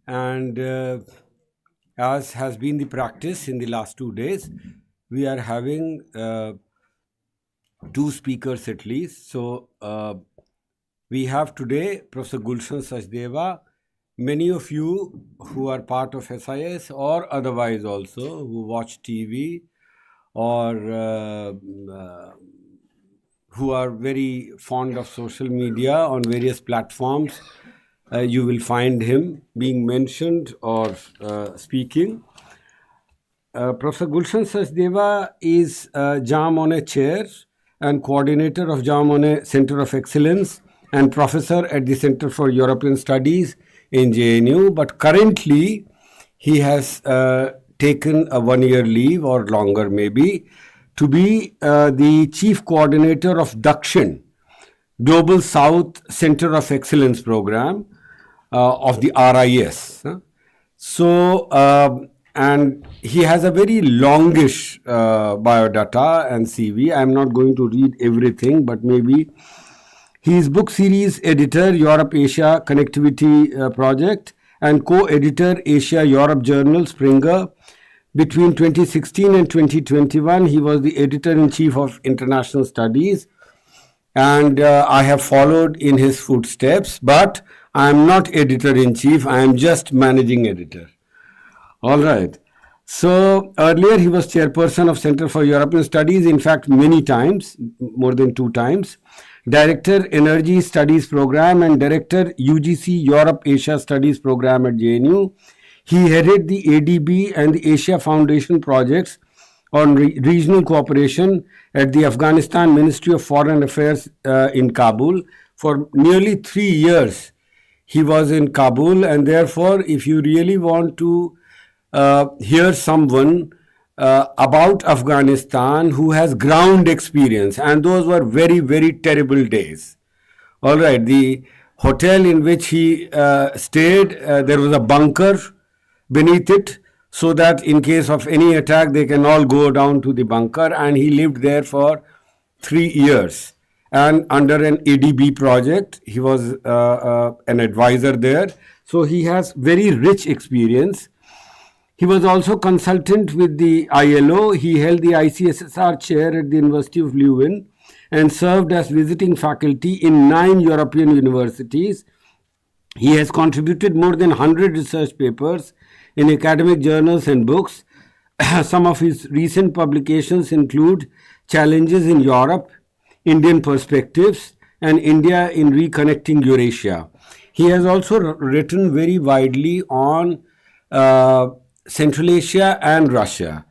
And as has been the practice in the last 2 days, we are having two speakers at least. So we have today Professor Gulshan Sachdeva. Many of you who are part of SIS or otherwise also who watch TV or who are very fond of social media on various platforms, you will find him being mentioned or speaking. Professor Gulshan Sachdeva is Jam Monet Chair and coordinator of Jam Monet Center of Excellence and professor at the Center for European Studies in JNU. But currently, he has taken a 1-year leave or longer maybe to be the chief coordinator of Dakshin, Global South Center of Excellence program of the RIS. So, and he has a very longish biodata and CV. I'm not going to read everything, but maybe he is book series editor, Europe Asia Connectivity Project, and co-editor Asia Europe Journal, Springer. Between 2016 and 2021, he was the editor-in-chief of International Studies, and I have followed in his footsteps, but I am not editor-in-chief, I am just managing editor. All right. So earlier he was chairperson of Center for European Studies, in fact, many times, more than 2 times. Director Energy Studies Program and Director UGC Europe Asia Studies Program at JNU. He headed the ADB and the Asia Foundation projects on regional cooperation at the Afghanistan Ministry of Foreign Affairs in Kabul. For nearly 3 years, he was in Kabul, and therefore, if you really want to hear someone about Afghanistan who has ground experience, and those were very, very terrible days. All right, the hotel in which he stayed, there was a bunker beneath it, so that in case of any attack, they can all go down to the bunker, and he lived there for 3 years. And under an ADB project, he was an advisor there. So he has very rich experience. He was also consultant with the ILO. He held the ICSSR chair at the University of Leuven and served as visiting faculty in 9 European universities. He has contributed more than 100 research papers in academic journals and books. Some of his recent publications include Challenges in Europe, Indian Perspectives, and India in Reconnecting Eurasia. He has also written very widely on Central Asia and Russia.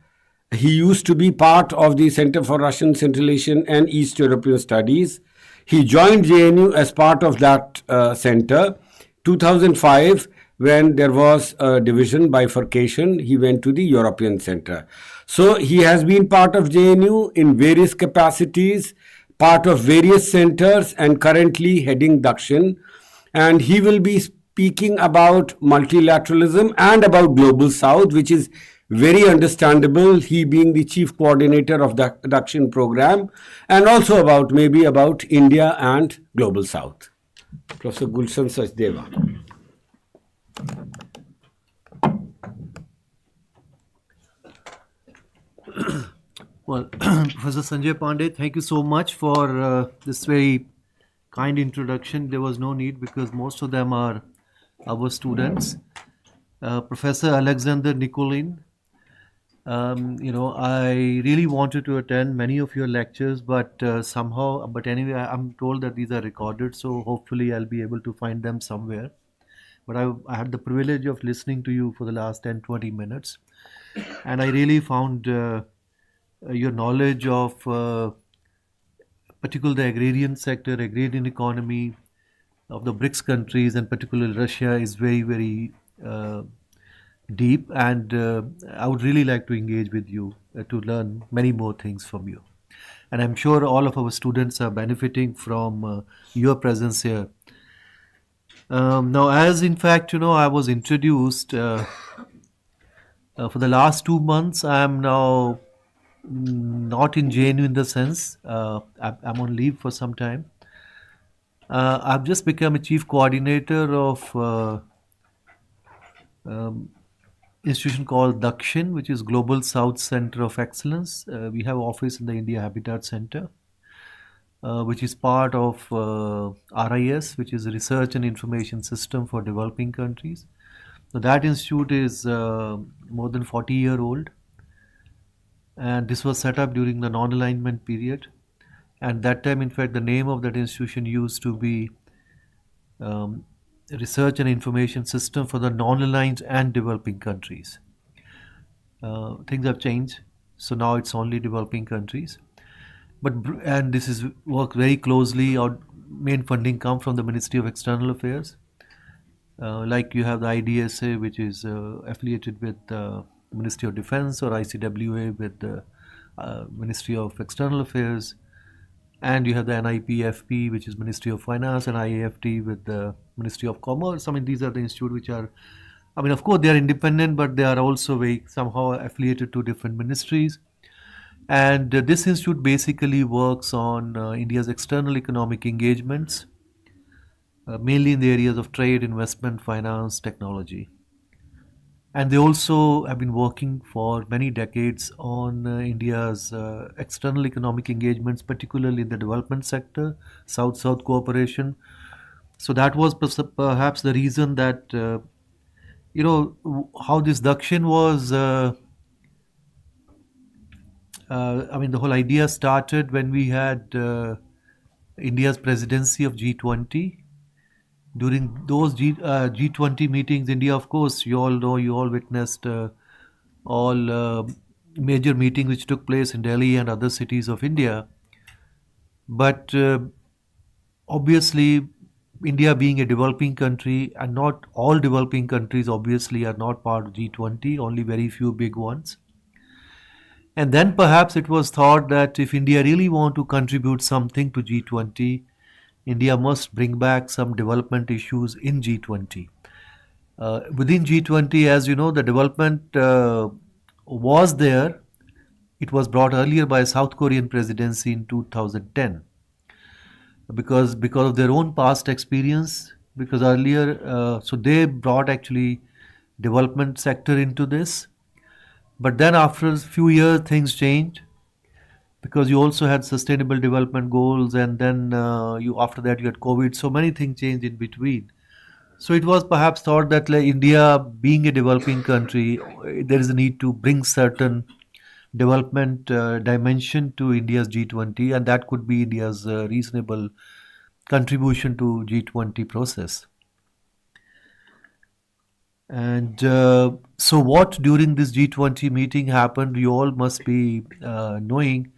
He used to be part of the Center for Russian, Central Asian and East European Studies. He joined JNU as part of that center. 2005, when there was a division bifurcation, he went to the European Center. So he has been part of JNU in various capacities, part of various centers, and currently heading Dakshin. And he will be speaking about multilateralism and about Global South, which is very understandable, he being the chief coordinator of the Dakshin program, and also about maybe about India and Global South. Professor Gulshan Sachdeva. Well, Professor Sanjay Pandey, thank you so much for this very kind introduction. There was no need because most of them are our students. Professor Alexander Nikolin, I really wanted to attend many of your lectures, but anyway, I'm told that these are recorded, so hopefully I'll be able to find them somewhere. But I had the privilege of listening to you for the last 10-20 minutes, and I really found your knowledge of particularly the agrarian sector, agrarian economy of the BRICS countries, and particularly Russia, is very, very deep, and I would really like to engage with you to learn many more things from you. And I'm sure all of our students are benefiting from your presence here. Now, as in fact, I was introduced for the last 2 months, I am now not in JNU in the sense, I'm on leave for some time. I've just become a chief coordinator of um, institution called Dakshin, which is Global South Center of Excellence. We have office in the India Habitat Center, which is part of RIS, which is a Research and Information System for Developing Countries. So that institute is more than 40-year old, and this was set up during the non-alignment period. And that time, in fact, the name of that institution used to be um, Research and Information System for the Non-Aligned and Developing Countries. Things have changed, so now it's only developing countries. And this is work very closely. Our main funding comes from the Ministry of External Affairs. Like you have the IDSA, which is affiliated with Ministry of Defense, or ICWA with the Ministry of External Affairs, and you have the NIPFP, which is Ministry of Finance, and IAFT with the Ministry of Commerce. I mean, these are the institutes which are, I mean, of course, they are independent, but they are also very somehow affiliated to different ministries. And this institute basically works on India's external economic engagements, mainly in the areas of trade, investment, finance, technology. And they also have been working for many decades on India's external economic engagements, particularly in the development sector, South-South cooperation. So that was perhaps the reason that, how this Dakshin was, I mean, the whole idea started when we had India's presidency of G20. During those G20 meetings, India, of course, you all know, you all witnessed all major meetings which took place in Delhi and other cities of India. But obviously, India being a developing country, and not all developing countries obviously are not part of G20, only very few big ones. And then perhaps it was thought that if India really want to contribute something to G20, India must bring back some development issues in G20. Within G20, as you know, the development was there. It was brought earlier by South Korean presidency in 2010 because of their own past experience. Because earlier, so they brought actually development sector into this. But then after a few years, things changed because you also had sustainable development goals, and then you after that you had COVID. So many things changed in between. So it was perhaps thought that, like, India being a developing country, there is a need to bring certain development dimension to India's G20, and that could be India's reasonable contribution to G20 process. And so what during this G20 meeting happened, you all must be knowing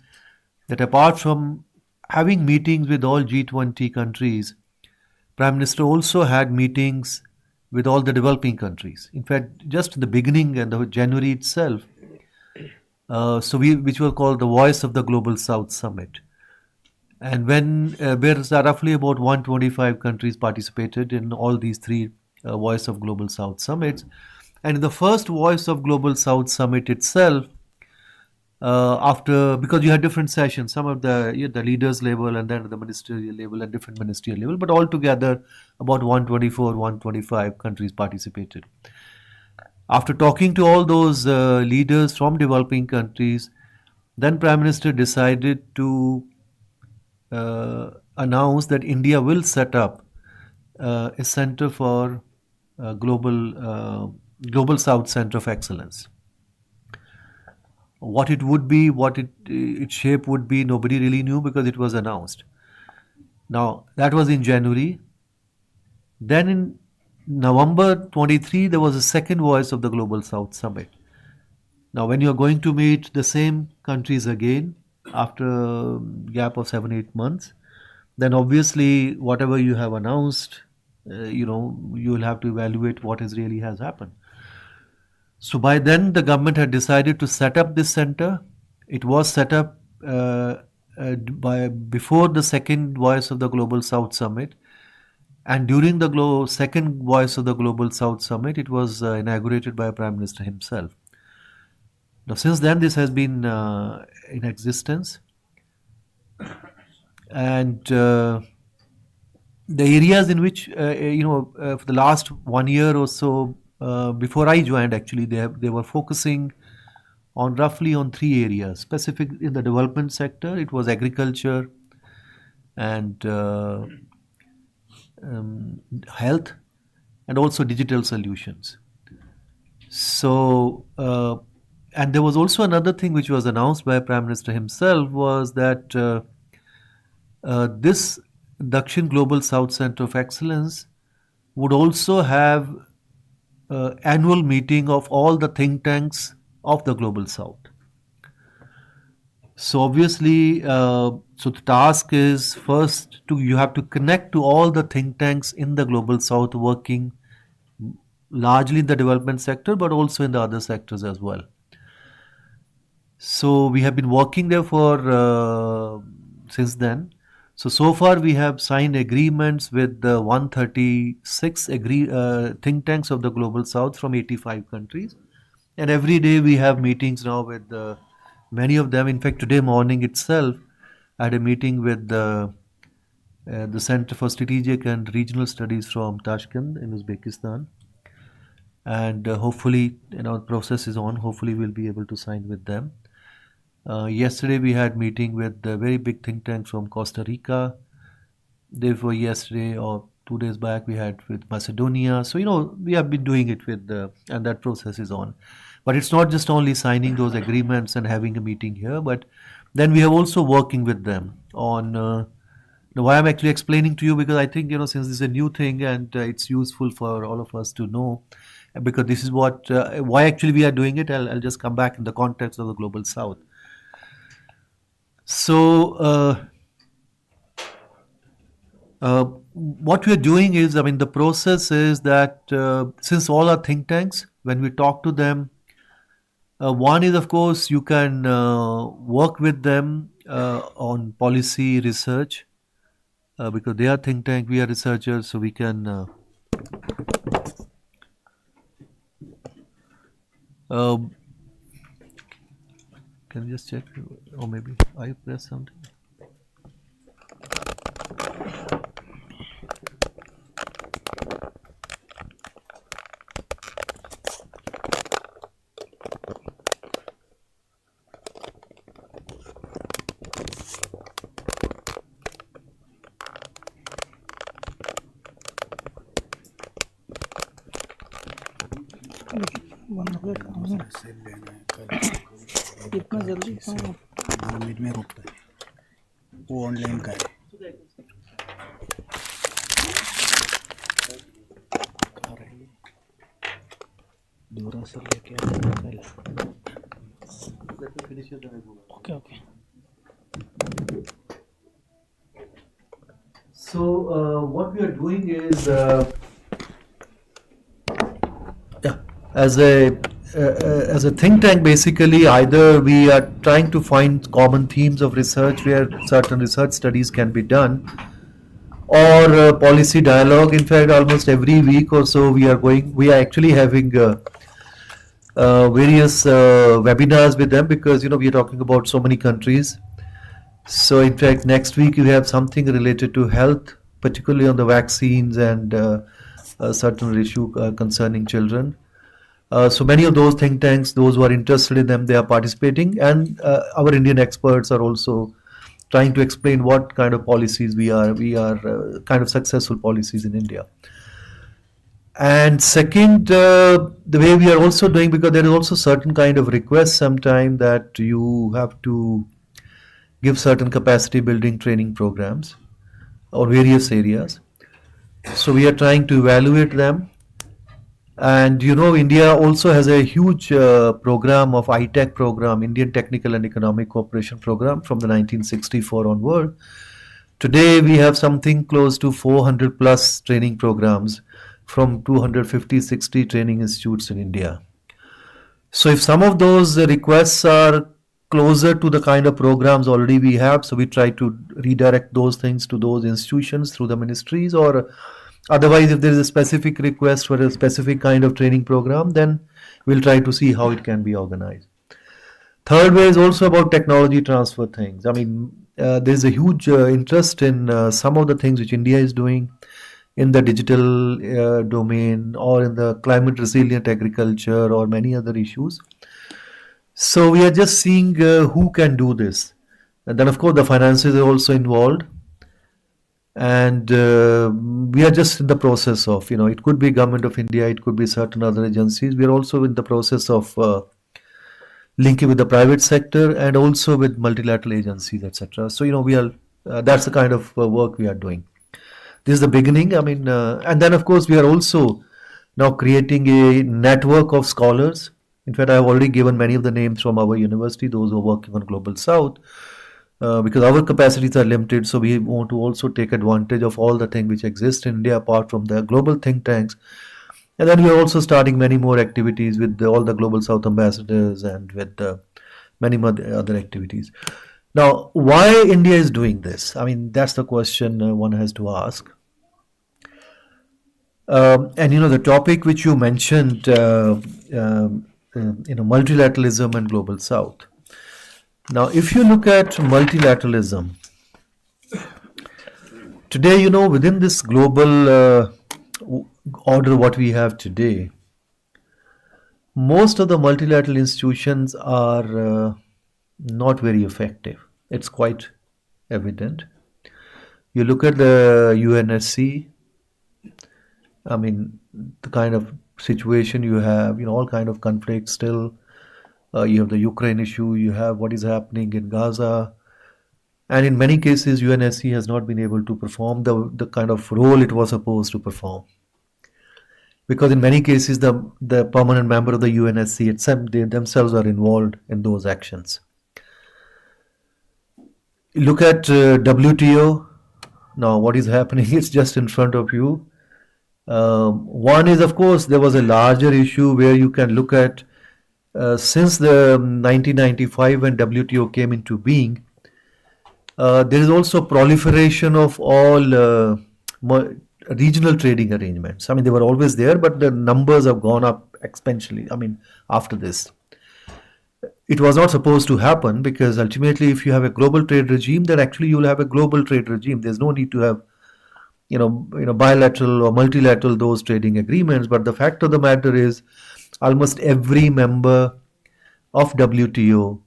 that apart from having meetings with all G20 countries, Prime Minister also had meetings with all the developing countries. In fact, just in the beginning and the January itself, which were called the Voice of the Global South Summit. And when there's roughly about 125 countries participated in all these three Voice of Global South summits. And in the first Voice of Global South summit itself, because you had different sessions, some of the leaders level, and then the ministerial level and different ministerial level, but altogether about 124, 125 countries participated. After talking to all those leaders from developing countries, then Prime Minister decided to announce that India will set up a center for Global South Center of Excellence. What it would be, what its shape would be, nobody really knew because it was announced. Now, that was in January. Then in November 23, there was a second Voice of the Global South Summit. Now, when you are going to meet the same countries again after a gap of 7-8 months, then obviously whatever you have announced, you will have to evaluate what really has happened. So by then the government had decided to set up this center. It was set up before the second Voice of the Global South Summit, and during the second Voice of the Global South Summit, it was inaugurated by Prime Minister himself. Now, since then, this has been in existence, and the areas in which for the last 1 year or so, before I joined, actually, they were focusing on roughly on three areas. Specific in the development sector, it was agriculture and health, and also digital solutions. So, and there was also another thing which was announced by Prime Minister himself, was that this Dakshin Global South Center of Excellence would also have annual meeting of all the think tanks of the Global South. So obviously, so the task is first to you have to connect to all the think tanks in the Global South working largely in the development sector, but also in the other sectors as well. So we have been working there for since then. So far we have signed agreements with the 136 think tanks of the Global South from 85 countries, and every day we have meetings now with many of them. In fact, today morning itself, I had a meeting with the Center for Strategic and Regional Studies from Tashkent in Uzbekistan, and hopefully, the process is on. Hopefully, we'll be able to sign with them. Yesterday, we had meeting with the very big think tank from Costa Rica. Therefore, yesterday or 2 days back, we had with Macedonia. So we have been doing it with and that process is on. But it's not just only signing those agreements and having a meeting here, but then we have also working with them on. Why I'm actually explaining to you, because I think since this is a new thing and it's useful for all of us to know, because this is what why actually we are doing it. I'll just come back in the context of the Global South. So what we are doing is, the process is that since all are think tanks, when we talk to them, one is, of course, you can work with them on policy research, because they are think tank, we are researchers, so we can can you just check, or maybe I press something. इतना जल्दी कहाँ 2 minute में रुकता है वो online का है दूरा सर लेके पहले okay okay So what we are doing is as a think tank, basically, either we are trying to find common themes of research where certain research studies can be done, or policy dialogue. In fact, almost every week or so, we are actually having various webinars with them, because we are talking about so many countries. So in fact, next week we have something related to health, particularly on the vaccines and a certain issue concerning children. So many of those think tanks, those who are interested in them, they are participating, and our Indian experts are also trying to explain what kind of policies we are kind of successful policies in India. And second, the way we are also doing, because there is also certain kind of request sometime that you have to give certain capacity building training programs or various areas. So we are trying to evaluate them. And India also has a huge program of ITEC program, Indian Technical and Economic Cooperation Program, from the 1964 onward. Today we have something close to 400 plus training programs from 250-60 training institutes in India. So if some of those requests are closer to the kind of programs already we have, so we try to redirect those things to those institutions through the ministries, or otherwise, if there is a specific request for a specific kind of training program, then we'll try to see how it can be organized. Third way is also about technology transfer things. There's a huge interest in some of the things which India is doing. in the digital domain, or in the climate resilient agriculture, or many other issues. So we are just seeing who can do this. And then, of course, the finances are also involved. And we are just in the process of, it could be Government of India, it could be certain other agencies. We are also in the process of linking with the private sector and also with multilateral agencies, etc. So, we are, that's the kind of work we are doing. This is the beginning. I mean, and then of course we are also now creating a network of scholars. In fact, I have already given many of the names from our university, those who are working on Global South, because our capacities are limited. So we want to also take advantage of all the things which exist in India apart from the global think tanks. And then we are also starting many more activities with all the Global South ambassadors and with many other activities. Now, why India is doing this? I mean, that's the question one has to ask. And the topic which you mentioned, multilateralism and Global South. Now, if you look at multilateralism today, within this global order what we have today, most of the multilateral institutions are not very effective. It's quite evident. You look at the UNSC, I mean, the kind of situation you have, all kind of conflicts still. You have the Ukraine issue, you have what is happening in Gaza. And in many cases, UNSC has not been able to perform the kind of role it was supposed to perform. Because in many cases, the permanent member of the UNSC itself, they themselves are involved in those actions. Look at WTO. Now, what is happening? It's just in front of you. One is, of course, there was a larger issue where you can look at since the 1995 when WTO came into being, there is also proliferation of all regional trading arrangements. I mean, they were always there, but the numbers have gone up exponentially. I mean, after this. It was not supposed to happen because ultimately if you have a global trade regime, then actually you will have a global trade regime. There's no need to have bilateral or multilateral those trading agreements. But the fact of the matter is almost every member of WTO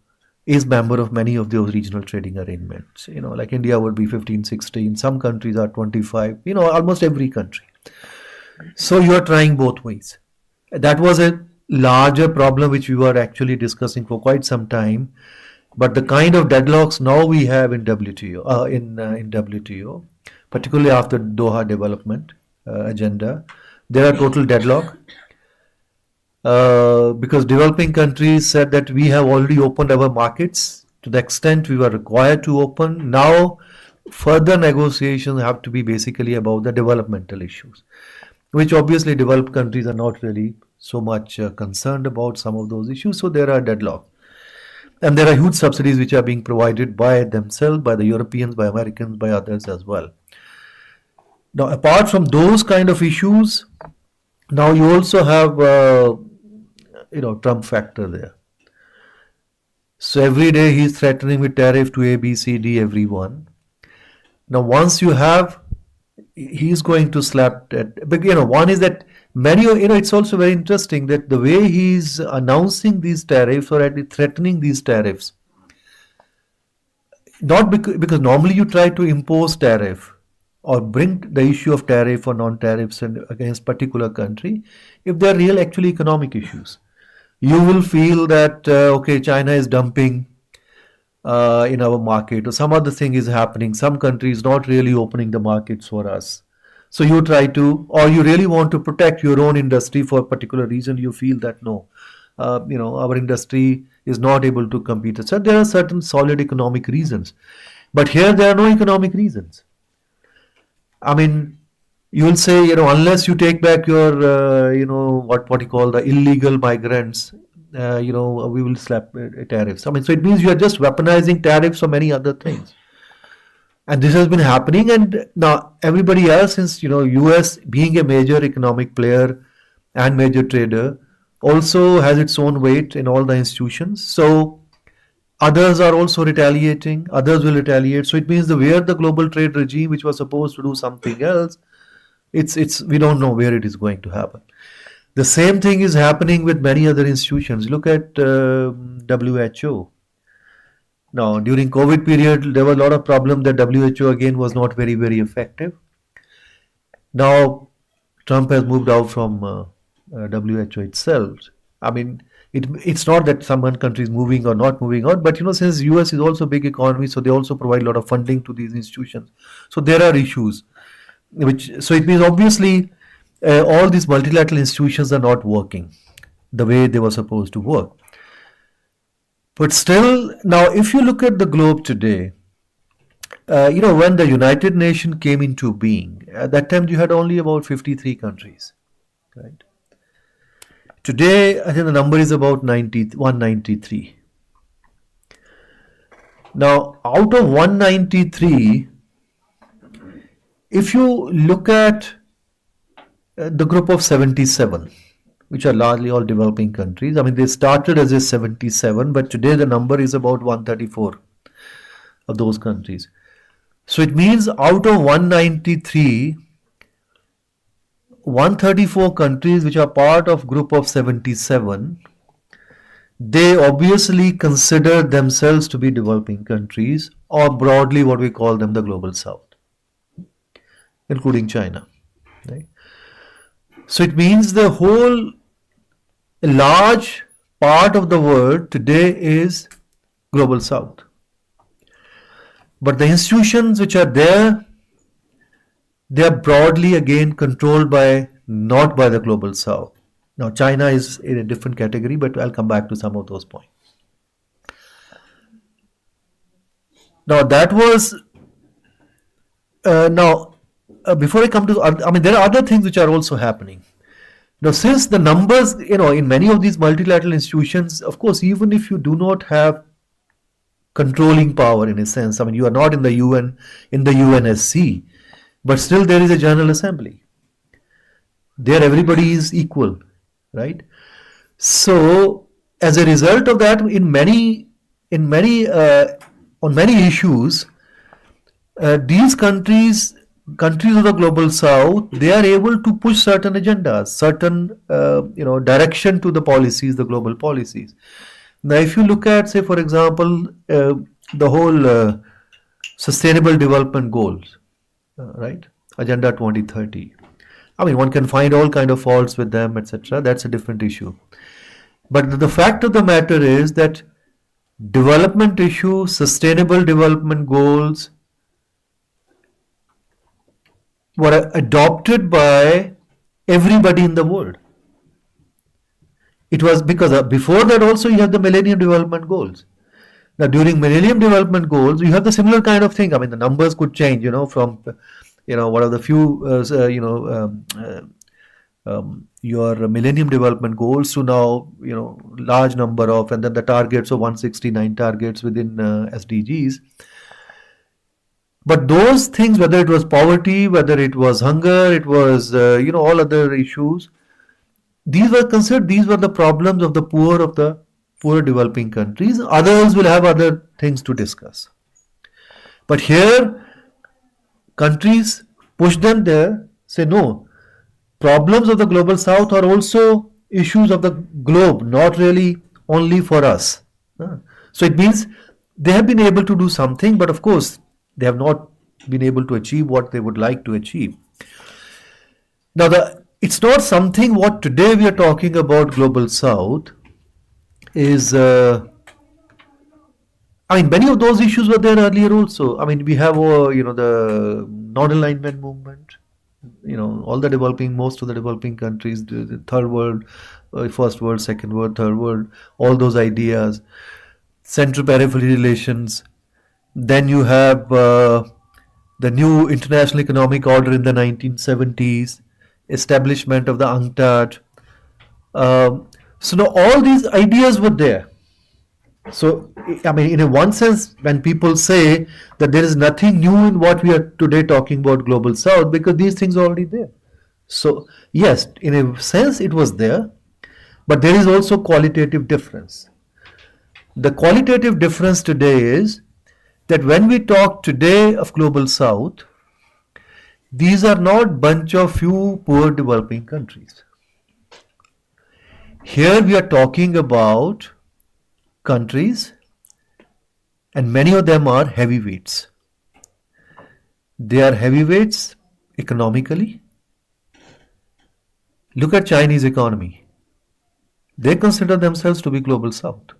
is member of many of those regional trading arrangements. Like India would be 15, 16. Some countries are 25. Almost every country. So you are trying both ways. That was a larger problem which we were actually discussing for quite some time. But the kind of deadlocks now we have in WTO, in WTO, particularly after Doha development agenda, there are total deadlock. Because developing countries said that we have already opened our markets to the extent we were required to open. Now, further negotiations have to be basically about the developmental issues, which obviously developed countries are not really so much concerned about some of those issues. So there are deadlocks. And there are huge subsidies which are being provided by themselves, by the Europeans, by Americans, by others as well. Now, apart from those kind of issues, now you also have Trump factor there. So every day he's threatening with tariff to A, B, C, D, everyone. Now once you have, he's going to slap that. But one is that many, it's also very interesting that the way he's announcing these tariffs or threatening these tariffs, not because normally you try to impose tariff or bring the issue of tariff or non-tariffs against particular country if there are real actually economic issues. You will feel that okay, China is dumping in our market, or some other thing is happening, some country is not really opening the markets for us. So you try to, or you really want to protect your own industry for a particular reason. You feel that no, our industry is not able to compete. So there are certain solid economic reasons, but here there are no economic reasons. I mean, you will say, unless you take back your, what you call the illegal migrants, we will slap tariffs. I mean, so it means you are just weaponizing tariffs or many other things. And this has been happening. And now everybody else, since, US being a major economic player and major trader, also has its own weight in all the institutions. So others are also retaliating, others will retaliate. So it means where the global trade regime, which was supposed to do something else, it's we don't know where it is going to happen. The same thing is happening with many other institutions. Look at WHO. Now, during COVID period, there were a lot of problems that WHO again was not very effective. Now, Trump has moved out from WHO itself. I mean, it's not that some one country is moving or not moving out, but since US is also a big economy, so they also provide a lot of funding to these institutions. So there are issues, so it means obviously all these multilateral institutions are not working the way they were supposed to work. But still, now if you look at the globe today, when the United Nations came into being, at that time you had only about 53 countries, right? Today, I think the number is about 193. Now, out of 193, if you look at the group of 77, which are largely all developing countries, I mean, they started as a 77, but today the number is about 134 of those countries. So it means out of 193, 134 countries which are part of group of 77, they obviously consider themselves to be developing countries, or broadly what we call them the global south, including China, right? So it means the whole large part of the world today is global south. But the institutions which are there, they are broadly again controlled by, not by the global south. Now China is in a different category, but I'll come back to some of those points. Now that was, before I come to, I mean, there are other things which are also happening. Now, since the numbers, in many of these multilateral institutions, of course, even if you do not have controlling power in a sense, I mean, you are not in the UN, in the UNSC, but still there is a General Assembly. There everybody is equal, right? So, as a result of that, on many issues, these countries of the global south, they are able to push certain agendas, certain direction to the policies, the global policies. Now if you look at, say for example, the whole sustainable development goals, right, Agenda 2030, I mean, one can find all kind of faults with them, etc. That's a different issue. But the fact of the matter is that development issues, sustainable development goals were adopted by everybody in the world. It was because before that also you have the Millennium Development Goals. Now during Millennium Development Goals, you have the similar kind of thing. I mean, the numbers could change, from, one of the few, your Millennium Development Goals to now, large number of, and then the targets of 169 targets within SDGs. But those things, whether it was poverty, whether it was hunger, it was, all other issues, these were the problems of the poor developing countries. Others will have other things to discuss. But here, countries push them there, say no, problems of the global south are also issues of the globe, not really only for us. So it means they have been able to do something, but of course, they have not been able to achieve what they would like to achieve. Now, it's not something what today we are talking about global south is, many of those issues were there earlier also. I mean, we have, the non-alignment movement, all the most of the developing countries, the third world, first world, second world, third world, all those ideas, central periphery relations. Then you have the new international economic order in the 1970s, establishment of the UNCTAD. So now all these ideas were there. So, I mean, in one sense, when people say that there is nothing new in what we are today talking about global south, because these things are already there. So, yes, in a sense it was there, but there is also qualitative difference. The qualitative difference today is that when we talk today of global south, these are not bunch of few poor developing countries. Here we are talking about countries, and many of them are heavyweights. They are heavyweights economically. Look at Chinese economy. They consider themselves to be global south.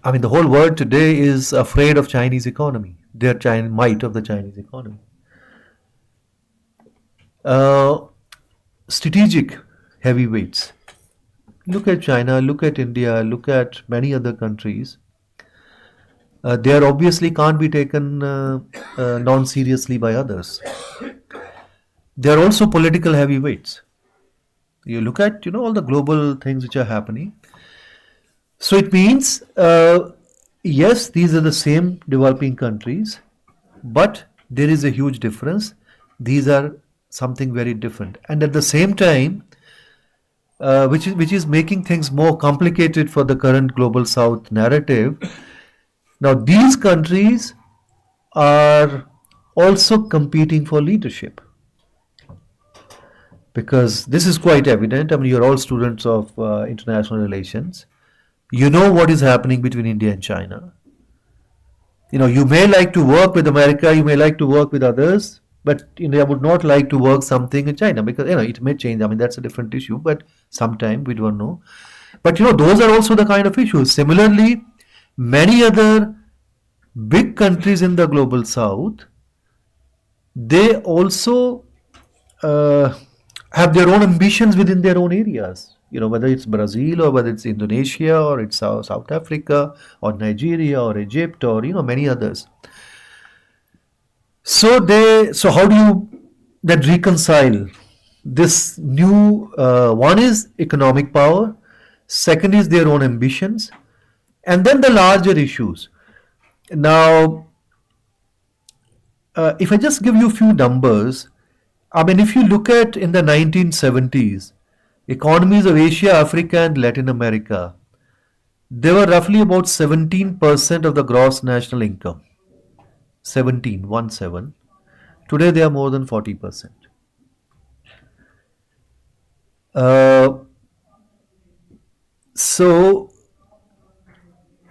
I mean, the whole world today is afraid of Chinese economy, their might of the Chinese economy. Strategic heavyweights. Look at China, look at India, look at many other countries. They are obviously can't be taken non-seriously by others. They are also political heavyweights. You look at all the global things which are happening. So it means yes, these are the same developing countries, but there is a huge difference. These are something very different, and at the same time, which is making things more complicated for the current global south narrative. Now these countries are also competing for leadership, because this is quite evident. I mean, you're all students of international relations. You know what is happening between India and China. You may like to work with America, you may like to work with others, but India would not like to work something in China, because it may change. I mean, that's a different issue, but sometime we don't know. But those are also the kind of issues. Similarly, many other big countries in the global south, they also have their own ambitions within their own areas. Whether it's Brazil or whether it's Indonesia or it's South Africa or Nigeria or Egypt or many others. So how do you then reconcile this new one is economic power, second is their own ambitions, and then the larger issues. Now, if I just give you a few numbers, I mean, if you look at in the 1970s, economies of Asia, Africa, and Latin America, they were roughly about 17% of the gross national income. 17. Today they are more than 40%. So,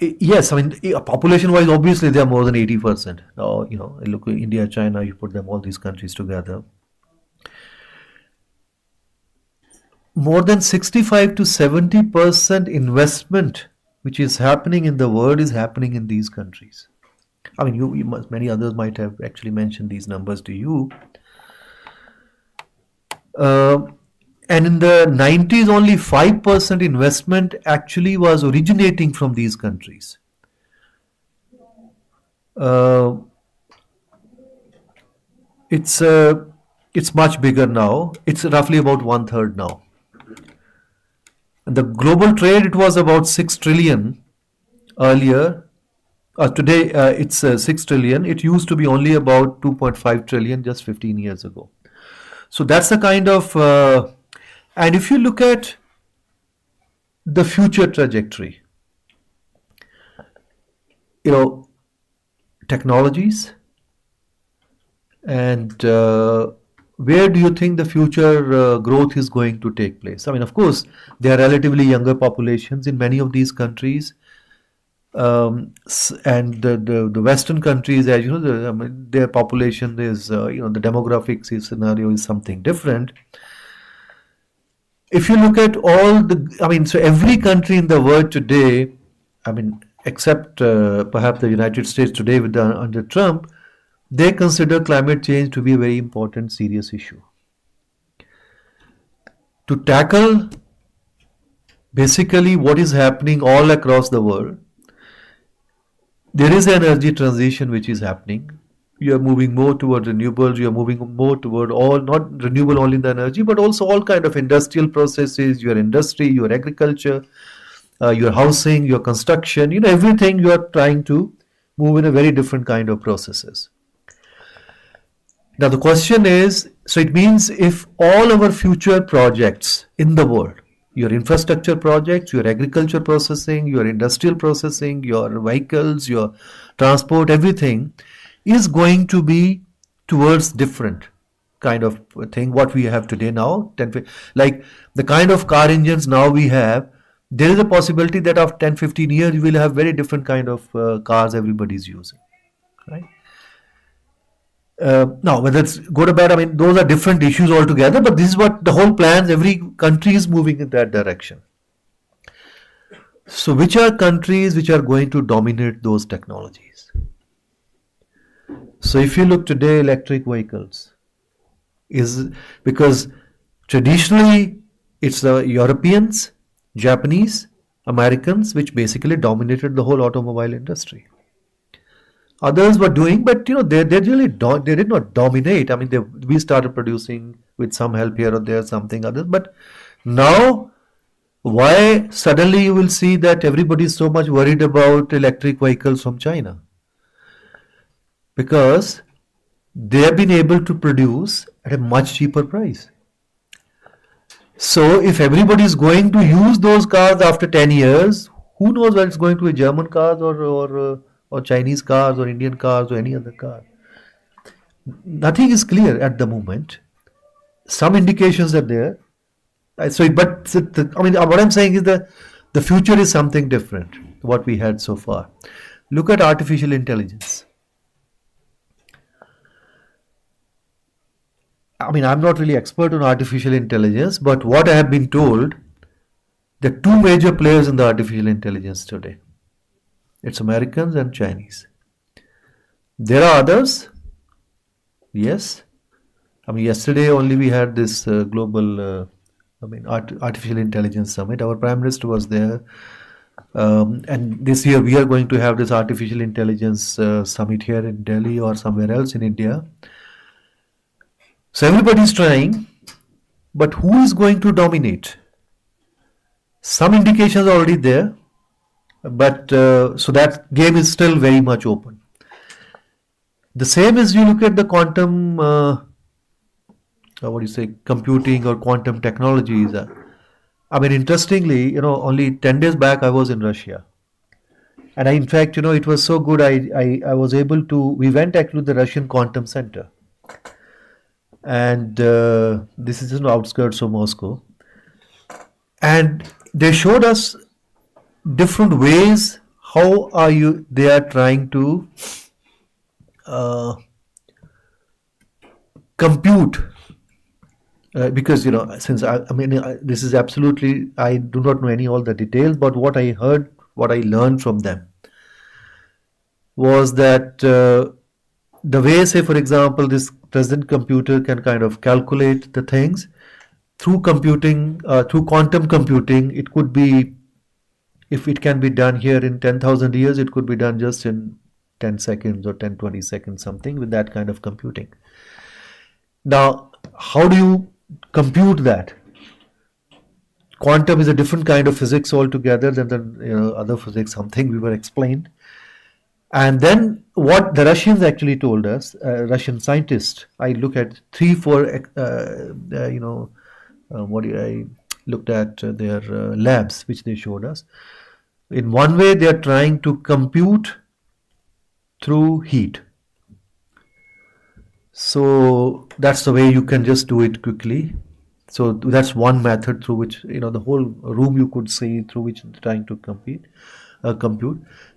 yes, I mean, population-wise, obviously they are more than 80%. Now, look at India, China, you put them all these countries together. More than 65 to 70% investment which is happening in the world is happening in these countries. I mean, many others might have actually mentioned these numbers to you. And in the 90s, only 5% investment actually was originating from these countries. It's much bigger now. It's roughly about 1/3 now. The global trade, it was about 6 trillion earlier. Today it's 6 trillion. It used to be only about 2.5 trillion just 15 years ago. So that's the kind of, and if you look at the future trajectory, technologies, and where do you think the future growth is going to take place? I mean, of course, there are relatively younger populations in many of these countries, and the Western countries, as their population is, the demographic scenario is something different. If you look at so every country in the world today, I mean, except perhaps the United States today under Trump, they consider climate change to be a very important, serious issue. To tackle basically what is happening all across the world, there is an energy transition which is happening. You are moving more toward renewables, you are moving more toward not renewable only in the energy, but also all kind of industrial processes, your industry, your agriculture, your housing, your construction, everything you are trying to move in a very different kind of processes. Now the question is, so it means if all our future projects in the world, your infrastructure projects, your agriculture processing, your industrial processing, your vehicles, your transport, everything, is going to be towards different kind of thing what we have today now. Like the kind of car engines now we have, there is a possibility that after 10-15 years we will have very different kind of cars everybody is using, right? Now, whether it's good or bad, I mean, those are different issues altogether, but this is what the whole plans, every country is moving in that direction. So which are countries which are going to dominate those technologies? So if you look today, electric vehicles is because traditionally it's the Europeans, Japanese, Americans which basically dominated the whole automobile industry. Others were doing, but they really they did not dominate. I mean, we started producing with some help here or there, something others. But now, why suddenly you will see that everybody is so much worried about electric vehicles from China? Because they have been able to produce at a much cheaper price. So if everybody is going to use those cars after 10 years, who knows whether it's going to be German cars or Chinese cars or Indian cars or any other car. Nothing is clear at the moment. Some indications are there. I mean, what I'm saying is that the future is something different, what we had so far. Look at artificial intelligence. I mean, I'm not really expert on artificial intelligence, but what I have been told, there are two major players in the artificial intelligence today. It's Americans and Chinese. There are others, yes. I mean, yesterday only we had this global, artificial intelligence summit. Our Prime Minister was there. And this year we are going to have this artificial intelligence summit here in Delhi or somewhere else in India. So everybody is trying, but who is going to dominate? Some indications are already there. But so that game is still very much open. The same as you look at the quantum, computing or quantum technologies. I mean, interestingly, only 10 days back I was in Russia. And in fact, it was so good, I was able to, we went actually to the Russian Quantum Center. And this is in the outskirts of Moscow. And they showed us different ways how they are trying to compute because since this is absolutely, I do not know all the details, but what I heard, what I learned from them was that the way, say for example, this present computer can kind of calculate the things through computing, through quantum computing, it could be, if it can be done here in 10,000 years, it could be done just in 10 seconds or 10-20 seconds, something with that kind of computing. Now, how do you compute that? Quantum is a different kind of physics altogether than the other physics, something we were explained. And then what the Russians actually told us, Russian scientists, I look at 3-4, I looked at their labs, which they showed us. In one way, they are trying to compute through heat. So that's the way you can just do it quickly. So that's one method through which, the whole room you could see through which they're trying to compute.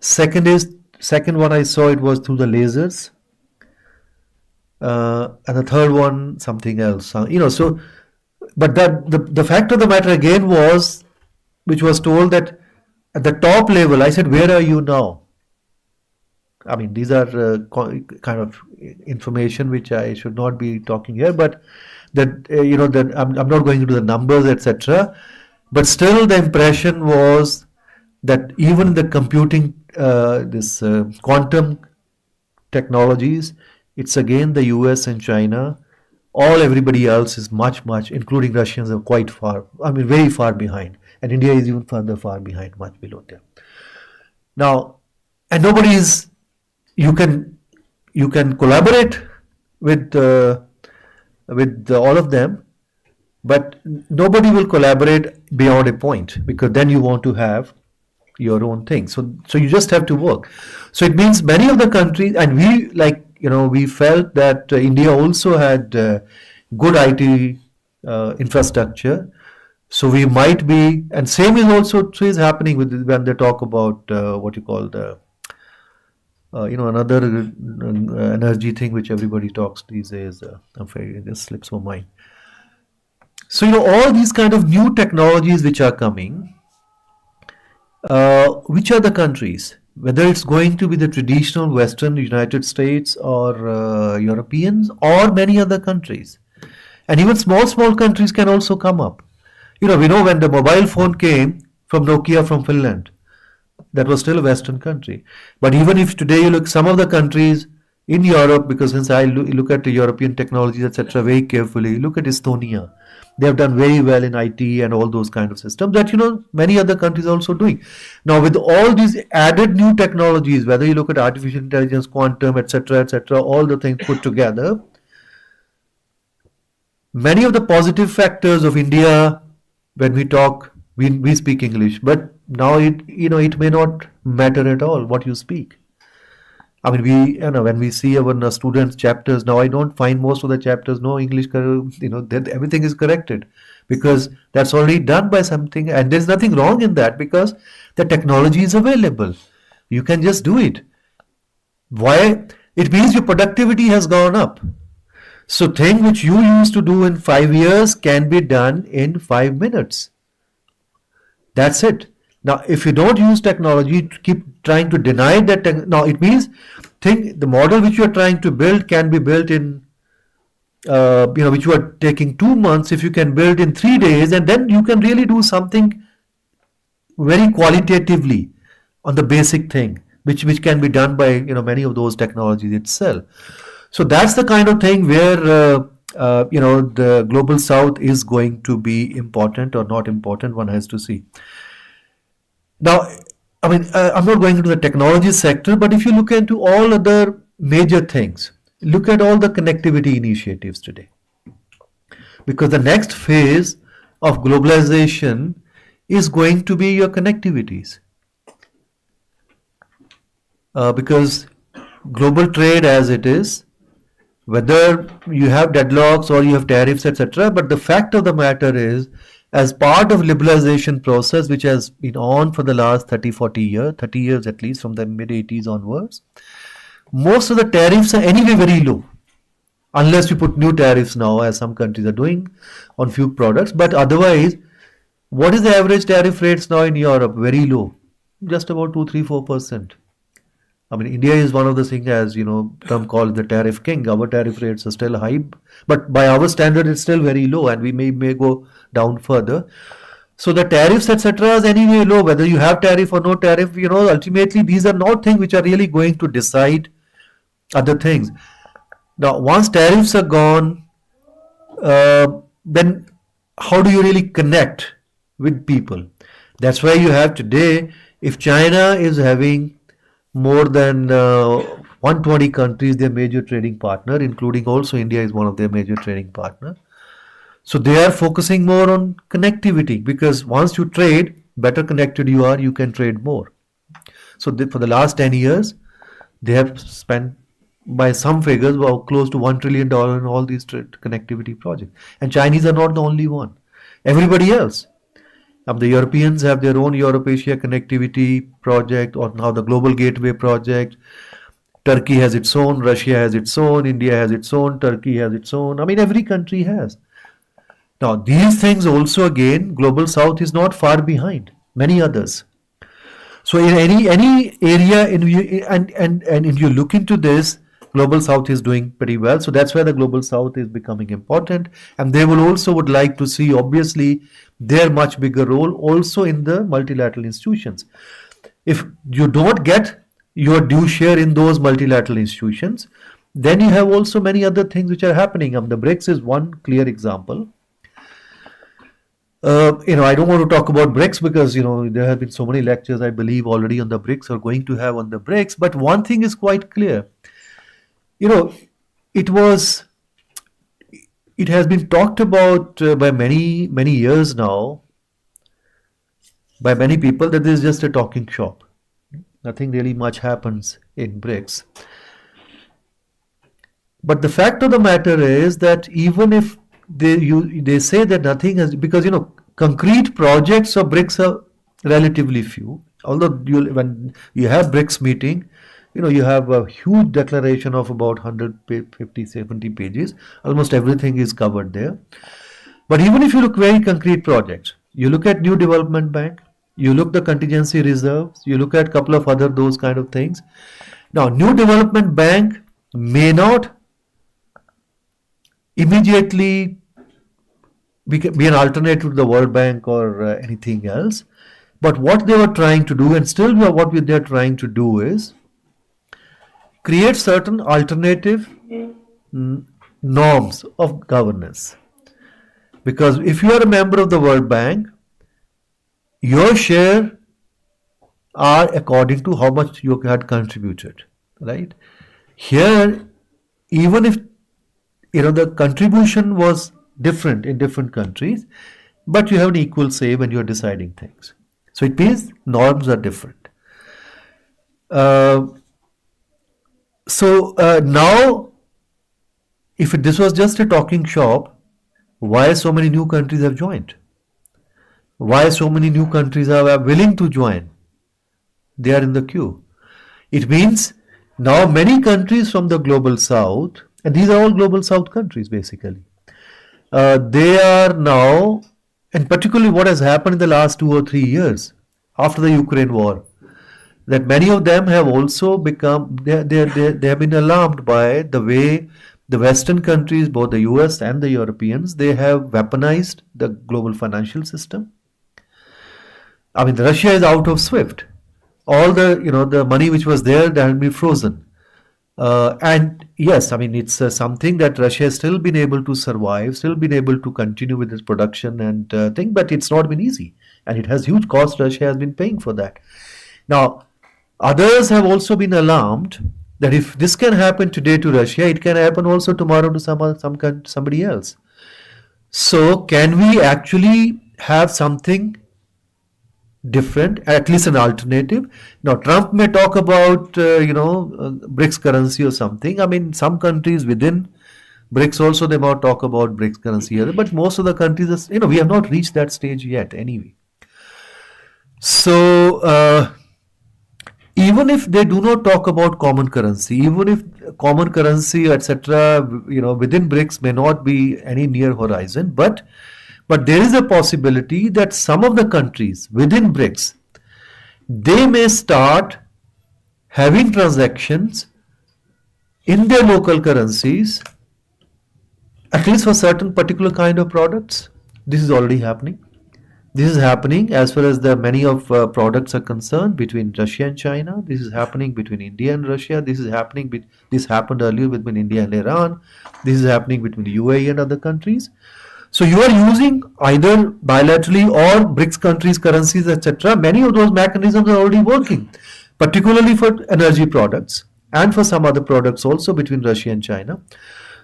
Second one I saw, it was through the lasers. And the third one, something else. So, but the fact of the matter again was, which was told that at the top level, I said, where are you now? I mean, these are kind of information which I should not be talking here, but that, that I'm not going into the numbers, etc. But still the impression was that even the computing, quantum technologies, it's again the US and China. Everybody else is much, including Russians, are quite far, very far behind. And India is even far behind, much below them. Now, and nobody is, you can collaborate with all of them, but nobody will collaborate beyond a point, because then you want to have your own thing. So you just have to work. So it means many of the countries, and we, like we felt that India also had good IT infrastructure. So we might be, and same is also is happening with when they talk about what you call the another energy thing which everybody talks these days. I'm afraid it just slips my mind. So all these kind of new technologies which are coming, which are the countries, whether it's going to be the traditional Western United States or Europeans or many other countries, and even small countries can also come up. We know when the mobile phone came from Nokia from Finland, that was still a Western country. But even if today you look some of the countries in Europe, because since I look at the European technologies, etc., very carefully, look at Estonia. They have done very well in IT and all those kind of systems that many other countries are also doing. Now with all these added new technologies, whether you look at artificial intelligence, quantum, etc., all the things put together, many of the positive factors of India, when we talk, we speak English, but now it may not matter at all what you speak. I mean, when we see our students' chapters now, I don't find most of the chapters no English. That everything is corrected because that's already done by something, and there's nothing wrong in that because the technology is available. You can just do it. Why? It means your productivity has gone up. So thing which you used to do in 5 years can be done in 5 minutes. That's it. Now, if you don't use technology, keep trying to deny that. Now, it means the model which you are trying to build can be built in, which you are taking 2 months. If you can build in 3 days, and then you can really do something very qualitatively on the basic thing, which can be done by many of those technologies itself. So that's the kind of thing where the global south is going to be important or not important. One has to see. Now, I mean, I'm not going into the technology sector, but if you look into all other major things, look at all the connectivity initiatives today. Because the next phase of globalization is going to be your connectivities. Because global trade as it is, whether you have deadlocks or you have tariffs, etc., but the fact of the matter is, as part of liberalization process which has been on for the last 30 years at least from the mid 80s onwards, most of the tariffs are anyway very low, unless you put new tariffs now as some countries are doing on few products. But otherwise, what is the average tariff rates now in Europe? Very low, just about 2-3-4%. I mean, India is one of the things, as Trump called the tariff king. Our tariff rates are still high, but by our standard, it's still very low, and we may go down further. So the tariffs, etc., is anyway low. Whether you have tariff or no tariff, ultimately these are not things which are really going to decide other things. Now, once tariffs are gone, then how do you really connect with people? That's why you have today, if China is having more than 120 countries, their major trading partner, including also India is one of their major trading partner. So they are focusing more on connectivity because once you trade, better connected you are, you can trade more. So for the last 10 years, they have spent by some figures close to $1 trillion in all these connectivity projects. And Chinese are not the only one. Everybody else. The Europeans have their own Europe-Asia connectivity project, or now the Global Gateway project. Turkey has its own, Russia has its own, India has its own, Turkey has its own. I mean, every country has. Now, these things also, again, Global South is not far behind many others. So in any area, and if you look into this, Global South is doing pretty well. So that's why the Global South is becoming important. And they would like to see, obviously, their much bigger role also in the multilateral institutions. If you don't get your due share in those multilateral institutions, then you have also many other things which are happening. The BRICS is one clear example. I don't want to talk about BRICS because, there have been so many lectures, I believe, already on the BRICS or going to have on the BRICS. But one thing is quite clear. It has been talked about by many years now by many people that this is just a talking shop. Nothing really much happens in BRICS. But the fact of the matter is that even if they say that nothing has, because concrete projects of BRICS are relatively few. Although when you have BRICS meeting, you have a huge declaration of about 150, 70 pages. Almost everything is covered there. But even if you look very concrete projects, you look at New Development Bank, you look the contingency reserves, you look at a couple of other those kind of things. Now, New Development Bank may not immediately be an alternative to the World Bank or anything else. But what they were trying to do, and still what they're trying to do, is create certain alternative norms of governance. Because if you are a member of the World Bank, your share are according to how much you had contributed, right? Here, even if the contribution was different in different countries, but you have an equal say when you are deciding things. So it means norms are different. Now, if this was just a talking shop, why so many new countries have joined? Why so many new countries are willing to join? They are in the queue. It means now many countries from the global south, and these are all global south countries basically, they are now, and particularly what has happened in the last 2 or 3 years after the Ukraine war, that many of them have also become, they have been alarmed by the way the Western countries, both the US and the Europeans, they have weaponized the global financial system. I mean, Russia is out of SWIFT. All the money which was there, that had been frozen. And yes, I mean, it's something that Russia has still been able to survive, still been able to continue with its production and thing, but it's not been easy. And it has huge cost. Russia has been paying for that. Now, others have also been alarmed that if this can happen today to Russia, it can happen also tomorrow to somebody else. So, can we actually have something different, at least an alternative? Now, Trump may talk about, BRICS currency or something. I mean, some countries within BRICS also, they might talk about BRICS currency, but most of the countries, we have not reached that stage yet anyway. So, even if they do not talk about common currency, even if common currency, etc., within BRICS may not be any near horizon, but there is a possibility that some of the countries within BRICS, they may start having transactions in their local currencies, at least for certain particular kind of products. This is already happening. This is happening as far as the many of products are concerned between Russia and China. This is happening between India and Russia. This is happening. This happened earlier between India and Iran. This is happening between the UAE and other countries. So you are using either bilaterally or BRICS countries' currencies, etc. Many of those mechanisms are already working, particularly for energy products and for some other products also between Russia and China.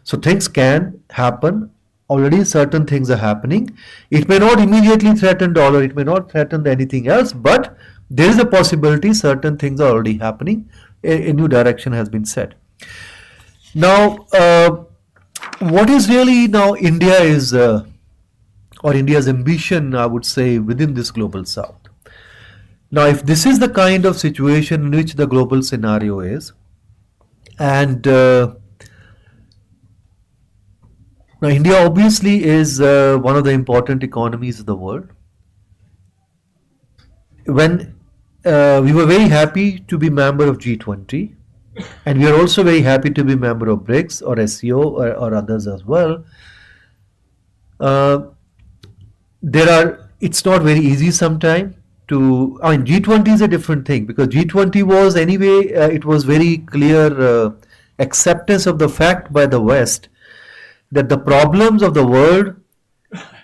So things can happen. Already certain things are happening. It may not immediately threaten dollar, it may not threaten anything else, but there is a possibility certain things are already happening. A new direction has been set. Now, what is really now India is, or India's ambition, I would say, within this global south. Now, if this is the kind of situation in which the global scenario is, and now, India obviously is one of the important economies of the world. When we were very happy to be member of G20, and we are also very happy to be member of BRICS or SCO or others as well. It's not very easy sometimes to, G20 is a different thing, because G20 was anyway, it was very clear acceptance of the fact by the West that the problems of the world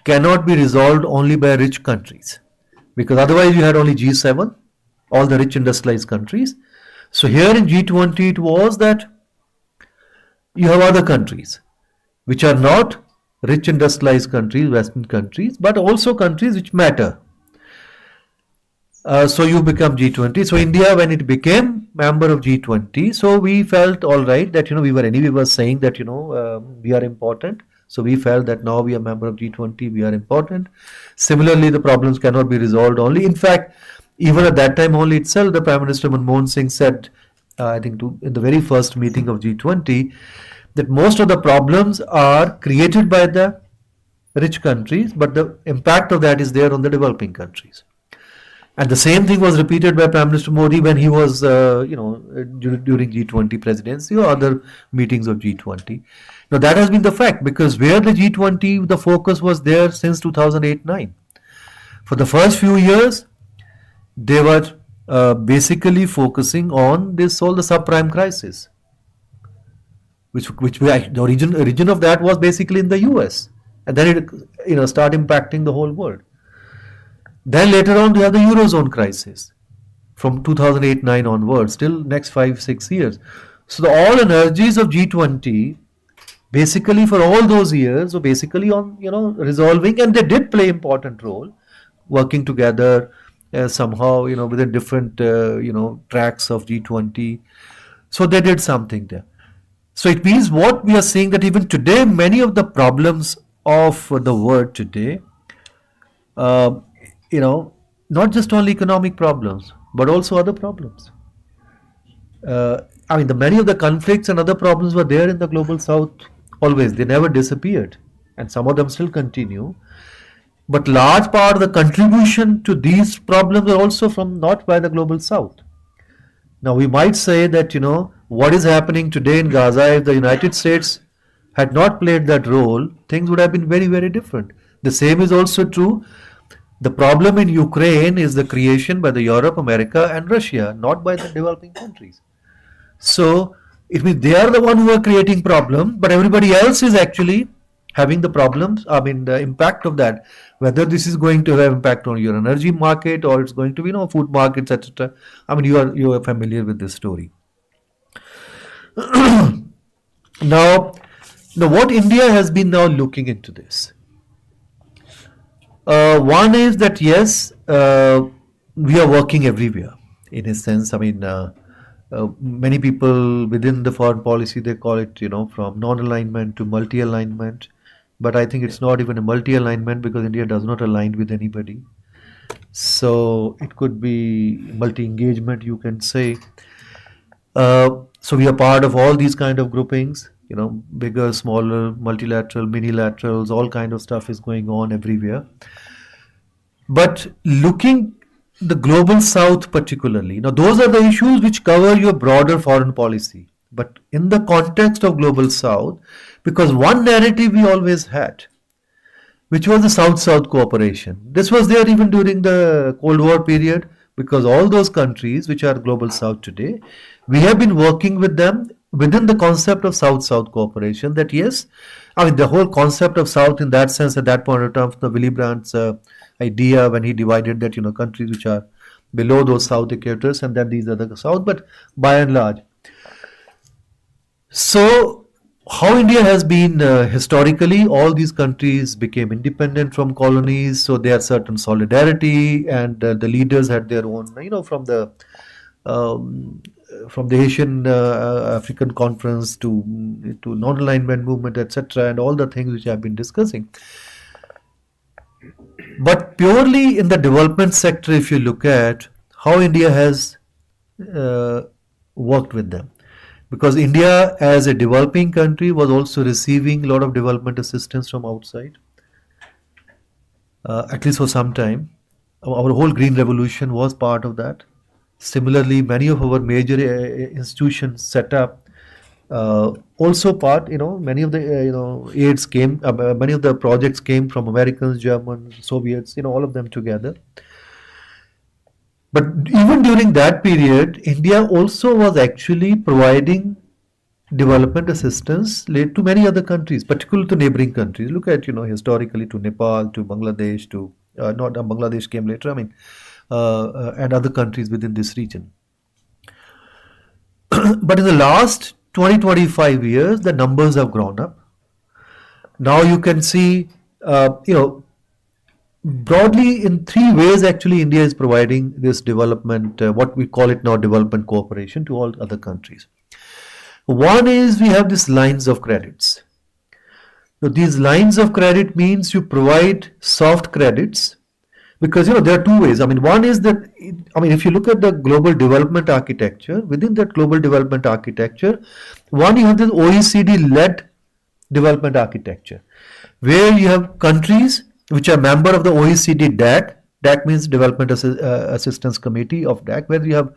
cannot be resolved only by rich countries, because otherwise you had only G7, all the rich industrialized countries. So here in G20 it was that you have other countries which are not rich industrialized countries, Western countries, but also countries which matter. So you become G20. So India, when it became member of G20, so we felt all right that we were anyway was saying that we are important. So we felt that now we are member of G20, we are important. Similarly, the problems cannot be resolved only. In fact, even at that time only itself, the Prime Minister Manmohan Singh said, I think in the very first meeting of G20, that most of the problems are created by the rich countries, but the impact of that is there on the developing countries. And the same thing was repeated by Prime Minister Modi when he was, during G20 presidency or other meetings of G20. Now that has been the fact, because where the G20, the focus was there since 2008-9. For the first few years, they were basically focusing on this all the subprime crisis, the origin of that was basically in the US, and then it start impacting the whole world. Then later on, we have the Eurozone crisis from 2008-9 onwards, till next 5-6 years. So all energies of G20, basically for all those years, were basically on resolving, and they did play important role, working together somehow within different tracks of G20. So they did something there. So it means what we are seeing, that even today, many of the problems of the world today, not just only economic problems, but also other problems. Many of the conflicts and other problems were there in the global south always. They never disappeared, and some of them still continue. But large part of the contribution to these problems are also from not by the global south. Now we might say that what is happening today in Gaza, if the United States had not played that role, things would have been very, very different. The same is also true. The problem in Ukraine is the creation by the Europe, America, and Russia, not by the developing countries. So it means they are the one who are creating problem, but everybody else is actually having the problems. The impact of that, whether this is going to have impact on your energy market or it's going to be food markets, etc. You are familiar with this story. Now what India has been now looking into this. One is that yes, we are working everywhere in a sense. Many people within the foreign policy, they call it from non-alignment to multi-alignment, but I think it's not even a multi-alignment, because India does not align with anybody. So it could be multi-engagement, you can say. So we are part of all these kind of groupings, bigger, smaller, multilateral, minilaterals, all kind of stuff is going on everywhere. But looking the global south particularly, now those are the issues which cover your broader foreign policy. But in the context of global south, because one narrative we always had, which was the South-South cooperation. This was there even during the Cold War period, because all those countries which are global south today, we have been working with them within the concept of South-South cooperation. That yes, the whole concept of South in that sense, at that point of time, the Willy Brandt's idea when he divided that countries which are below those South equators, and then these are the South, but by and large. So how India has been historically, all these countries became independent from colonies, so there are certain solidarity, and the leaders had their own, from the Asian African Conference to non-alignment movement, etc., and all the things which I have been discussing. But purely in the development sector, if you look at how India has worked with them, because India as a developing country was also receiving a lot of development assistance from outside, at least for some time. Our whole Green Revolution was part of that. Similarly, many of our major institutions set up also part, many of the aids came, many of the projects came from Americans, Germans, Soviets, all of them together. But even during that period, India also was actually providing development assistance to many other countries, particularly to neighboring countries. Look at, historically to Nepal, to Bangladesh, to, not Bangladesh came later, and other countries within this region. But in the last 20-25 years, the numbers have grown up. Now you can see, broadly, in three ways, actually, India is providing this development, what we call it now, development cooperation to all other countries. One is we have these lines of credits. So these lines of credit means you provide soft credits, because there are two ways. I mean, one is that, if you look at the global development architecture, within that global development architecture, one, you have this OECD-led development architecture, where you have countries which are member of the OECD DAC. DAC means Development Assistance Committee of DAC, where you have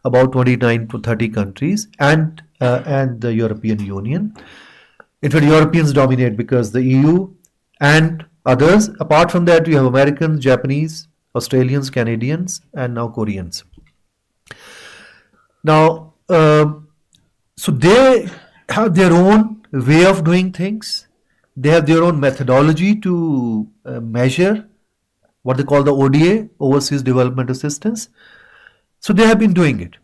about 29 to 30 countries, and the European Union. In fact, Europeans dominate because the EU and others. Apart from that, you have Americans, Japanese, Australians, Canadians, and now Koreans. Now, so they have their own way of doing things. They have their own methodology to measure what they call the ODA, Overseas Development Assistance. So they have been doing it.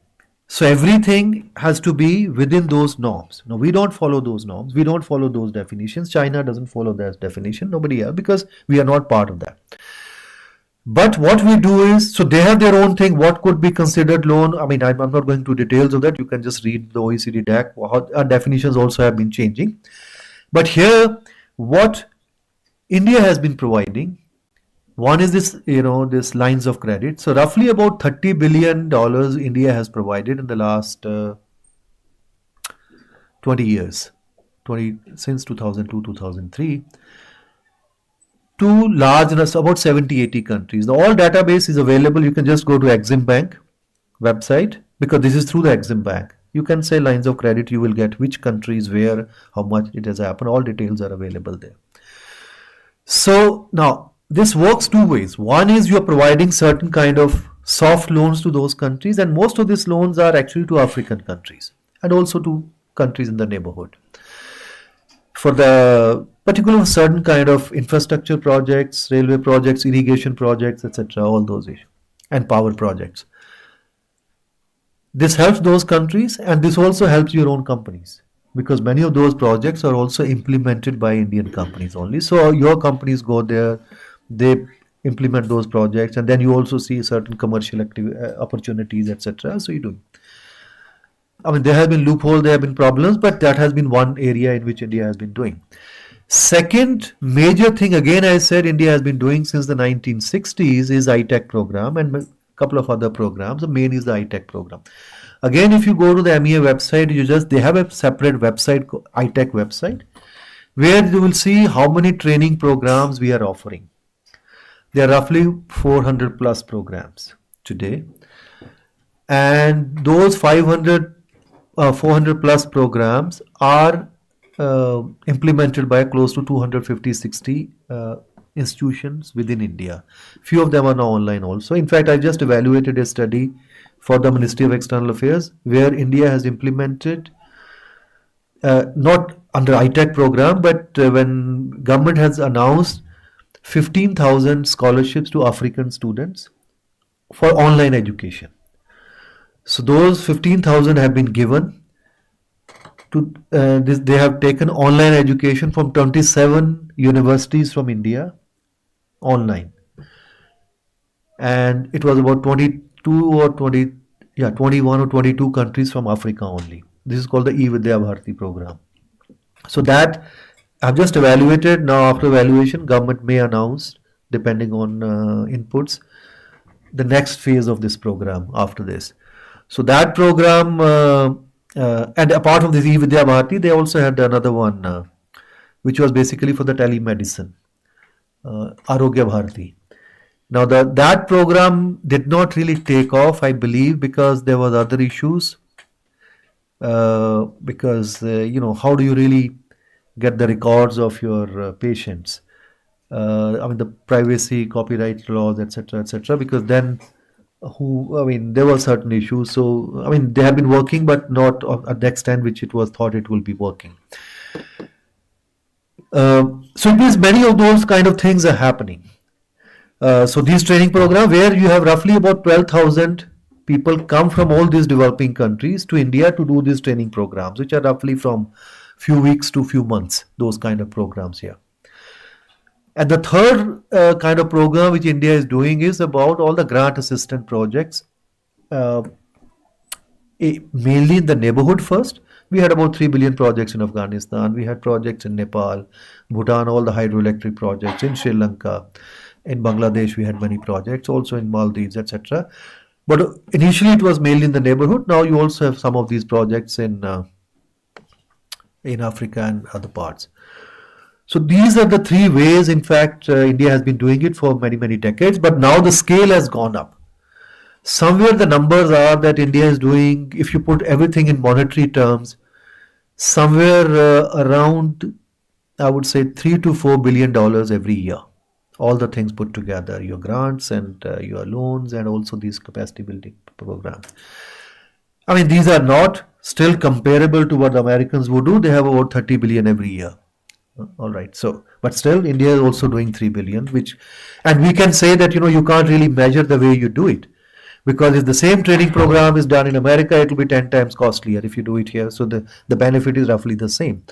So everything has to be within those norms. Now, we don't follow those norms. We don't follow those definitions. China doesn't follow that definition. Nobody else, because we are not part of that. But what we do is, so they have their own thing, what could be considered loan. I'm not going to details of that. You can just read the OECD DAC. Our definitions also have been changing. But here, what India has been providing, one is this, this lines of credit. So roughly about $30 billion India has provided in the last 20 years, since 2002, 2003, to large, about 70, 80 countries. The all database is available. You can just go to Exim Bank website, because this is through the Exim Bank. You can say lines of credit, you will get which countries, where, how much it has happened. All details are available there. So now, this works two ways. One is you are providing certain kind of soft loans to those countries, and most of these loans are actually to African countries and also to countries in the neighborhood. For the particular certain kind of infrastructure projects, railway projects, irrigation projects, etc., all those issues, and power projects. This helps those countries, and this also helps your own companies, because many of those projects are also implemented by Indian companies only. So your companies go there, they implement those projects, and then you also see certain commercial opportunities, etc. So you do. There have been loopholes, there have been problems, but that has been one area in which India has been doing. Second major thing, again, I said India has been doing since the 1960s is ITEC program and a couple of other programs. The main is the ITEC program. Again, if you go to the MEA website, they have a separate website, ITEC website, where you will see how many training programs we are offering. There are roughly 400 plus programs today, and those 400 plus programs are implemented by close to 250-60 institutions within India. Few of them are now online also. In fact, I just evaluated a study for the Ministry of External Affairs where India has implemented, not under ITEC program, but when government has announced 15,000 scholarships to African students for online education. So those 15,000 have been given to, they have taken online education from 27 universities from India online. And it was about 21 or 22 countries from Africa only. This is called the E-Vidya Bharati program. So that I've just evaluated. Now after evaluation, government may announce, depending on inputs, the next phase of this program after this. So that program, and apart from this E-Vidya Bharati, they also had another one, which was basically for the telemedicine, Arogya Bharati. Now that program did not really take off, I believe, because there was other issues. Because how do you really get the records of your patients? The privacy, copyright laws, etc., etc. Because then, there were certain issues. So they have been working, but not at the extent which it was thought it will be working. So it means many of those kind of things are happening. So these training program where you have roughly about 12,000 people come from all these developing countries to India to do these training programs, which are roughly from few weeks to few months, those kind of programs here. And the third kind of program which India is doing is about all the grant assistance projects, uh, mainly in the neighborhood first. We had about 3 billion projects in Afghanistan. We had projects in Nepal, Bhutan, all the hydroelectric projects in Sri Lanka. In Bangladesh, we had many projects, also in Maldives, etc. But initially, it was mainly in the neighborhood. Now you also have some of these projects in Africa and other parts. So these are the three ways, in fact, India has been doing it for many, many decades, but now the scale has gone up. Somewhere the numbers are that India is doing, if you put everything in monetary terms, somewhere around, I would say, $3 to $4 billion every year. All the things put together, your grants and your loans, and also these capacity building programs. I mean, these are not still comparable to what the Americans would do. They have about 30 billion every year. All right. So, but still, India is also doing 3 billion, and we can say that, you can't really measure the way you do it, because if the same training program is done in America, it will be 10 times costlier if you do it here. So the benefit is roughly the same.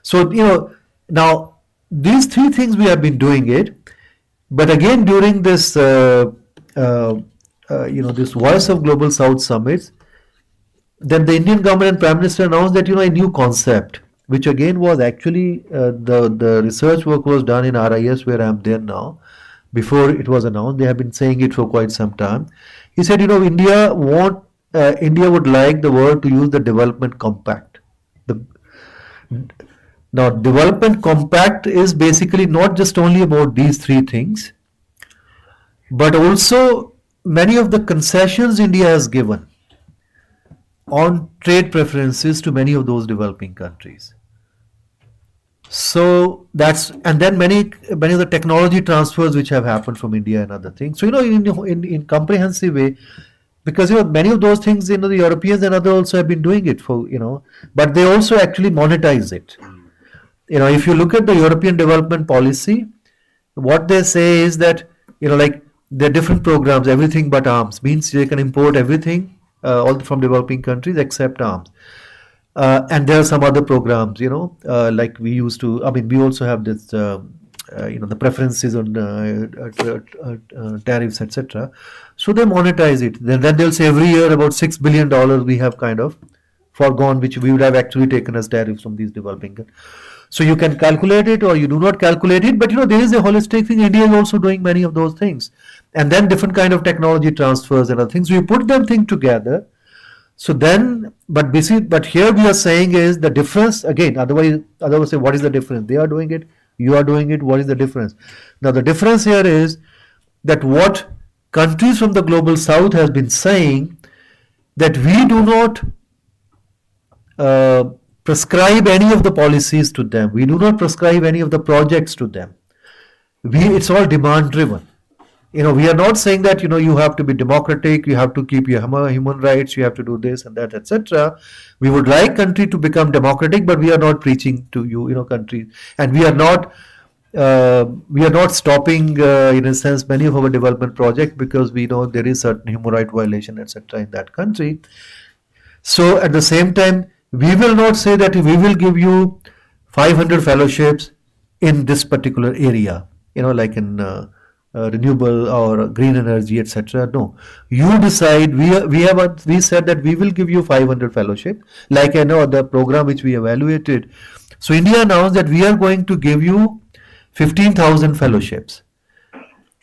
So, now these three things we have been doing it, but again during this, this Voice of Global South summits, then the Indian government and Prime Minister announced that, a new concept, which again was actually the research work was done in RIS, where I am there now. Before it was announced, they have been saying it for quite some time. He said, India would like the world to use the development compact. Now, development compact is basically not just only about these three things, but also many of the concessions India has given on trade preferences to many of those developing countries. So and then many of the technology transfers which have happened from India and other things. So, in comprehensive way, because, many of those things, the Europeans and others also have been doing it for, but they also actually monetize it. If you look at the European development policy, what they say is that, like there are different programs, everything but arms, means they can import everything all from developing countries except arms. And there are some other programs, like we used to, we also have this, the preferences on tariffs, etc. So they monetize it. Then they'll say every year about $6 billion we have kind of foregone, which we would have actually taken as tariffs from these developing countries. So you can calculate it or you do not calculate it, but there is a holistic thing. India is also doing many of those things. And then different kind of technology transfers and other things. So you put them thing together. So then, but here we are saying is the difference, again, otherwise say, what is the difference? They are doing it, you are doing it, what is the difference? Now the difference here is that what countries from the global south has been saying, that we do not prescribe any of the policies to them. We do not prescribe any of the projects to them. It's all demand driven. We are not saying that, you have to be democratic, you have to keep your human rights, you have to do this and that, etc. We would like country to become democratic, but we are not preaching to countries, and we are not stopping, in a sense, many of our development projects, because we know there is certain human right violation, etc. in that country. So at the same time, we will not say that we will give you 500 fellowships in this particular area, like in renewable or green energy, etc. No, you decide. We said that we will give you 500 fellowships, like the program which we evaluated. So India announced that we are going to give you 15,000 fellowships.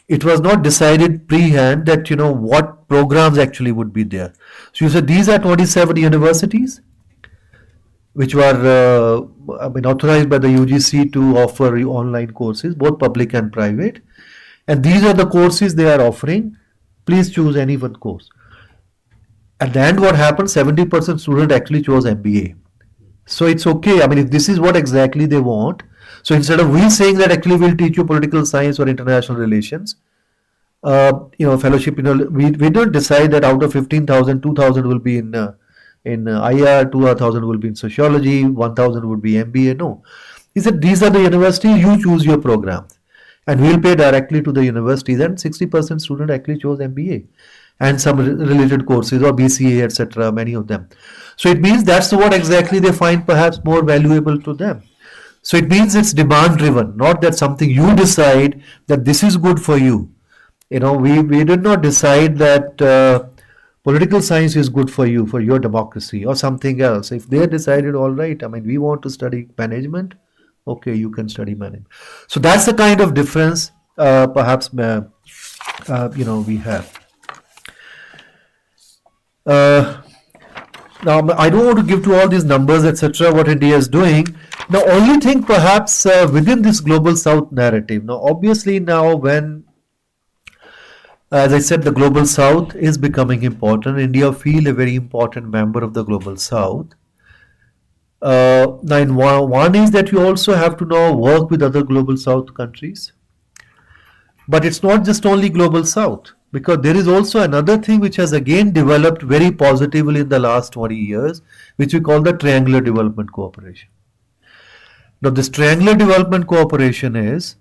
It was not decided pre-hand that what programs actually would be there. So you said these are 27 universities which were authorized by the UGC to offer online courses, both public and private. And these are the courses they are offering. Please choose any one course. At the end, what happened? 70% students actually chose MBA. So it's okay. If this is what exactly they want. So instead of we saying that actually we'll teach you political science or international relations, fellowship, we don't decide that out of 15,000, 2,000 will be in IR, 2,000 will be in sociology, 1,000 would be MBA. No. He said these are the universities, you choose your programs. And we'll pay directly to the universities, and 60% students actually chose MBA and some related courses or BCA, etc., many of them. So it means that's what exactly they find perhaps more valuable to them. So it means it's demand driven, not that something you decide that this is good for you. We did not decide that political science is good for you, for your democracy, or something else. If they decided, all right, I mean, we want to study management, okay, you can study management. So that's the kind of difference, perhaps, we have. Uh, Now, I don't want to give to all these numbers, etc., what India is doing. The only thing perhaps within this global south narrative, now obviously now when, as I said, the global south is becoming important, India feel a very important member of the global south. Now, one is that you also have to now work with other global south countries. But it's not just only global south, because there is also another thing which has again developed very positively in the last 20 years, which we call the triangular development cooperation. Now, this triangular development cooperation is,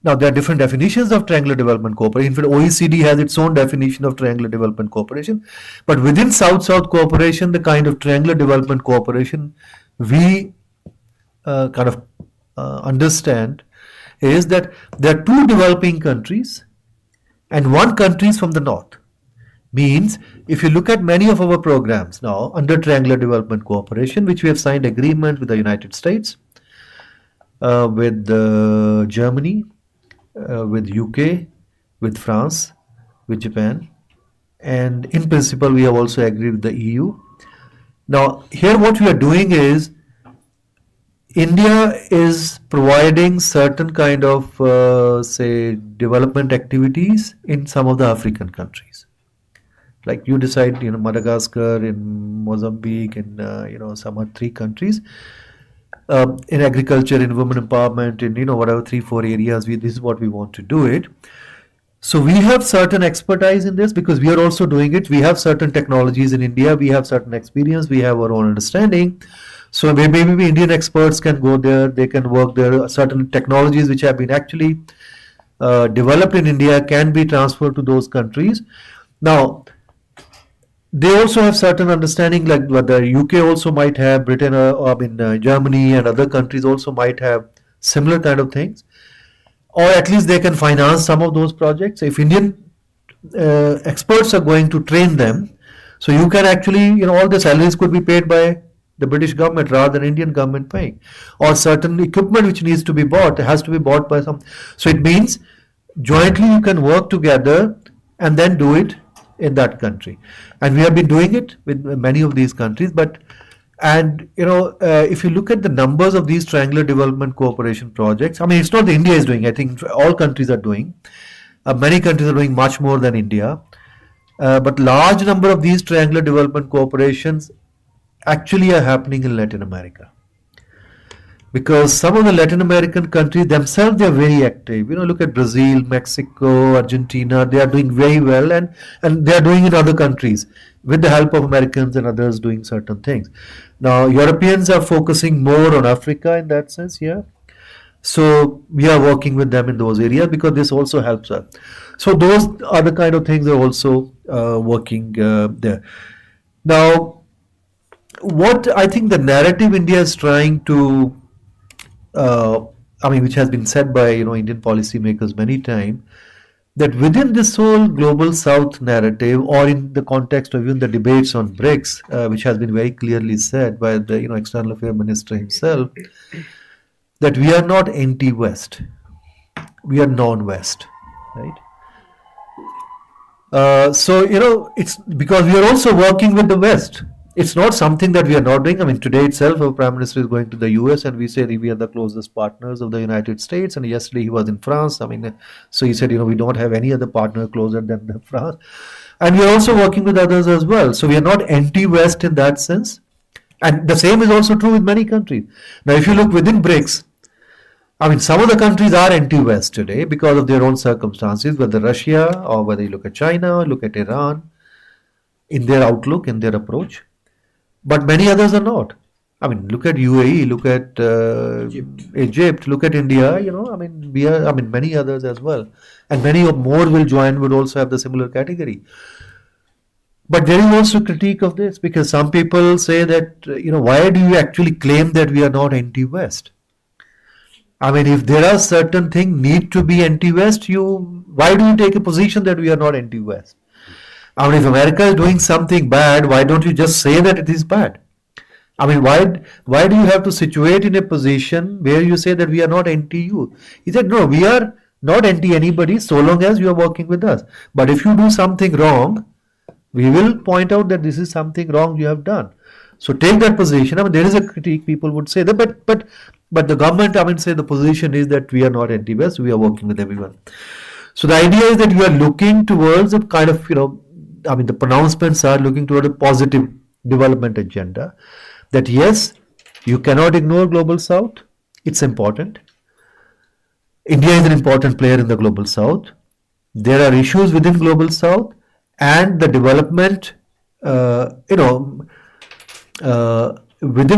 now there are different definitions of triangular development cooperation. In fact, OECD has its own definition of triangular development cooperation. But within South-South cooperation, the kind of triangular development cooperation we understand is that there are two developing countries and one country is from the north. Means, if you look at many of our programs now under triangular development cooperation, which we have signed agreement with the United States, with Germany, with UK, with France, with Japan, and in principle we have also agreed with the EU. Now, here what we are doing is India is providing certain kind of, say, development activities in some of the African countries. Like you decide, Madagascar, in Mozambique, in, some other 3 countries. In agriculture, in women empowerment, in, whatever 3-4 areas, this is what we want to do it. So we have certain expertise in this because we are also doing it. We have certain technologies in India. We have certain experience. We have our own understanding. So maybe Indian experts can go there, they can work there. Certain technologies which have been actually developed in India can be transferred to those countries. Now, they also have certain understanding, like what the UK also might have, Britain, Germany and other countries also might have similar kind of things. Or at least they can finance some of those projects. If Indian experts are going to train them, so you can actually, all the salaries could be paid by the British government rather than Indian government paying, or certain equipment which needs to be bought has to be bought by some. So it means jointly you can work together and then do it in that country, and we have been doing it with many of these countries. If you look at the numbers of these triangular development cooperation projects, I mean, it's not that India is doing. I think all countries are doing. Many countries are doing much more than India, but large number of these triangular development cooperations actually are happening in Latin America, because some of the Latin American countries themselves, they are very active. Look at Brazil, Mexico, Argentina. They are doing very well, and they are doing in other countries with the help of Americans and others doing certain things. Now, Europeans are focusing more on Africa in that sense, yeah. So we are working with them in those areas because this also helps us. So those are the kind of things that are also working there. Now, what I think the narrative India is trying to, which has been said by Indian policymakers many times, that within this whole global South narrative, or in the context of even the debates on BRICS, which has been very clearly said by the External Affairs Minister himself, that we are not anti-West, we are non-West, right? It's because we are also working with the West. It's not something that we are not doing. I mean, today itself, our Prime Minister is going to the US, and we say we are the closest partners of the United States. And yesterday he was in France. So he said, we don't have any other partner closer than France. And we are also working with others as well. So we are not anti-West in that sense. And the same is also true with many countries. Now, if you look within BRICS, some of the countries are anti-West today because of their own circumstances, whether Russia or whether you look at China, look at Iran, in their outlook, in their approach. But many others are not. Look at UAE, look at Egypt, look at India. We are. Many others as well, and many more will join. Would also have the similar category. But there is also critique of this, because some people say that why do you actually claim that we are not anti-West? I mean, if there are certain things need to be anti-West, why do you take a position that we are not anti-West? I mean, if America is doing something bad, why don't you just say that it is bad? I mean, why do you have to situate in a position where you say that we are not anti-you? He said, no, we are not anti anybody so long as you are working with us. But if you do something wrong, we will point out that this is something wrong you have done. So take that position. I mean, there is a critique. People would say that, but the government, I mean, say the position is that we are not anti-West. We are working with everyone. So the idea is that you are looking towards a kind of, I mean, the pronouncements are looking toward a positive development agenda. That yes, you cannot ignore Global South. It's important. India is an important player in the Global South. There are issues within Global South, and the development, within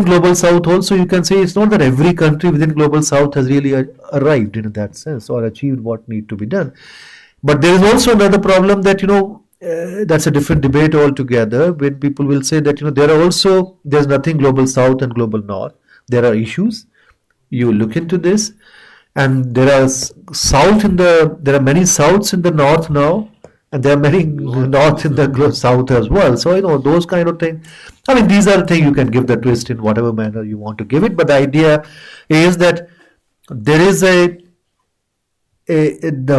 Global South also, you can say it's not that every country within Global South has really arrived in that sense or achieved what need to be done. But there is also another problem that, that's a different debate altogether, when people will say that, there's nothing Global South and Global North. There are issues. You look into this, and there are many Souths in the North now, and there are many North in the South as well. So, those kind of things. I mean, these are things you can give the twist in whatever manner you want to give it. But the idea is that there is the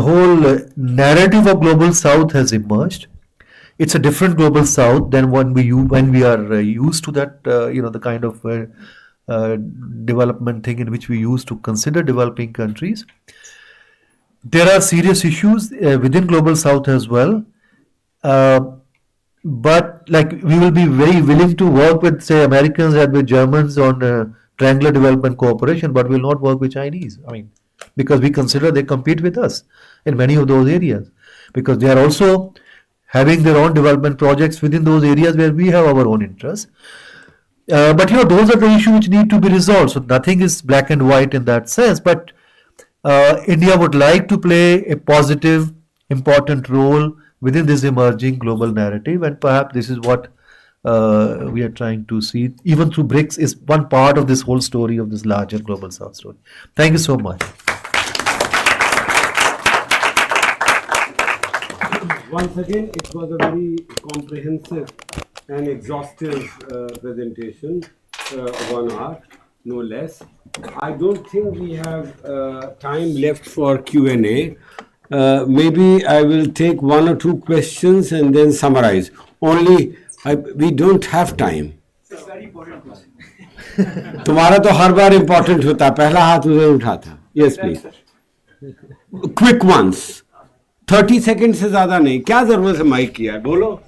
whole narrative of Global South has emerged. It's a different Global South than when we are used to that, the kind of development thing in which we used to consider developing countries. There are serious issues within Global South as well. But we will be very willing to work with, say, Americans and with Germans on triangular development cooperation, but we will not work with Chinese. I mean, because we consider they compete with us in many of those areas, because they are also having their own development projects within those areas where we have our own interests. But those are the issues which need to be resolved. So nothing is black and white in that sense. But India would like to play a positive, important role within this emerging global narrative, and perhaps this is what we are trying to see, even through BRICS, is one part of this whole story of this larger Global South story. Thank you so much. Once again, it was a very comprehensive and exhaustive presentation, 1 hour, no less. I don't think we have time left for Q&A. Maybe I will take 1 or 2 questions and then summarize. We don't have time. It's very important question. तुम्हारा तो हर बार important होता है, पहला हाथ उधर उठा था. Yes, please. Quick ones. 30 seconds से ज़्यादा नहीं. क्या ज़रूरत है माइक की यार? बोलो.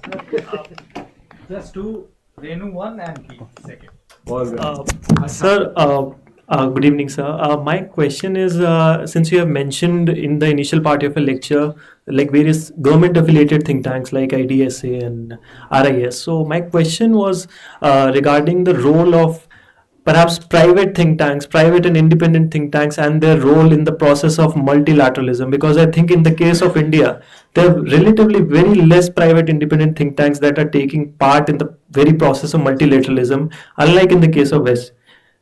Just to Renu one and he second. Sir, good evening, sir. My question is, since you have mentioned in the initial part of your lecture, like various government-affiliated think tanks like IDSA and RIS. So my question was regarding the role of perhaps private think tanks, private and independent think tanks, and their role in the process of multilateralism. Because I think in the case of India, there are relatively very less private independent think tanks that are taking part in the very process of multilateralism, unlike in the case of West.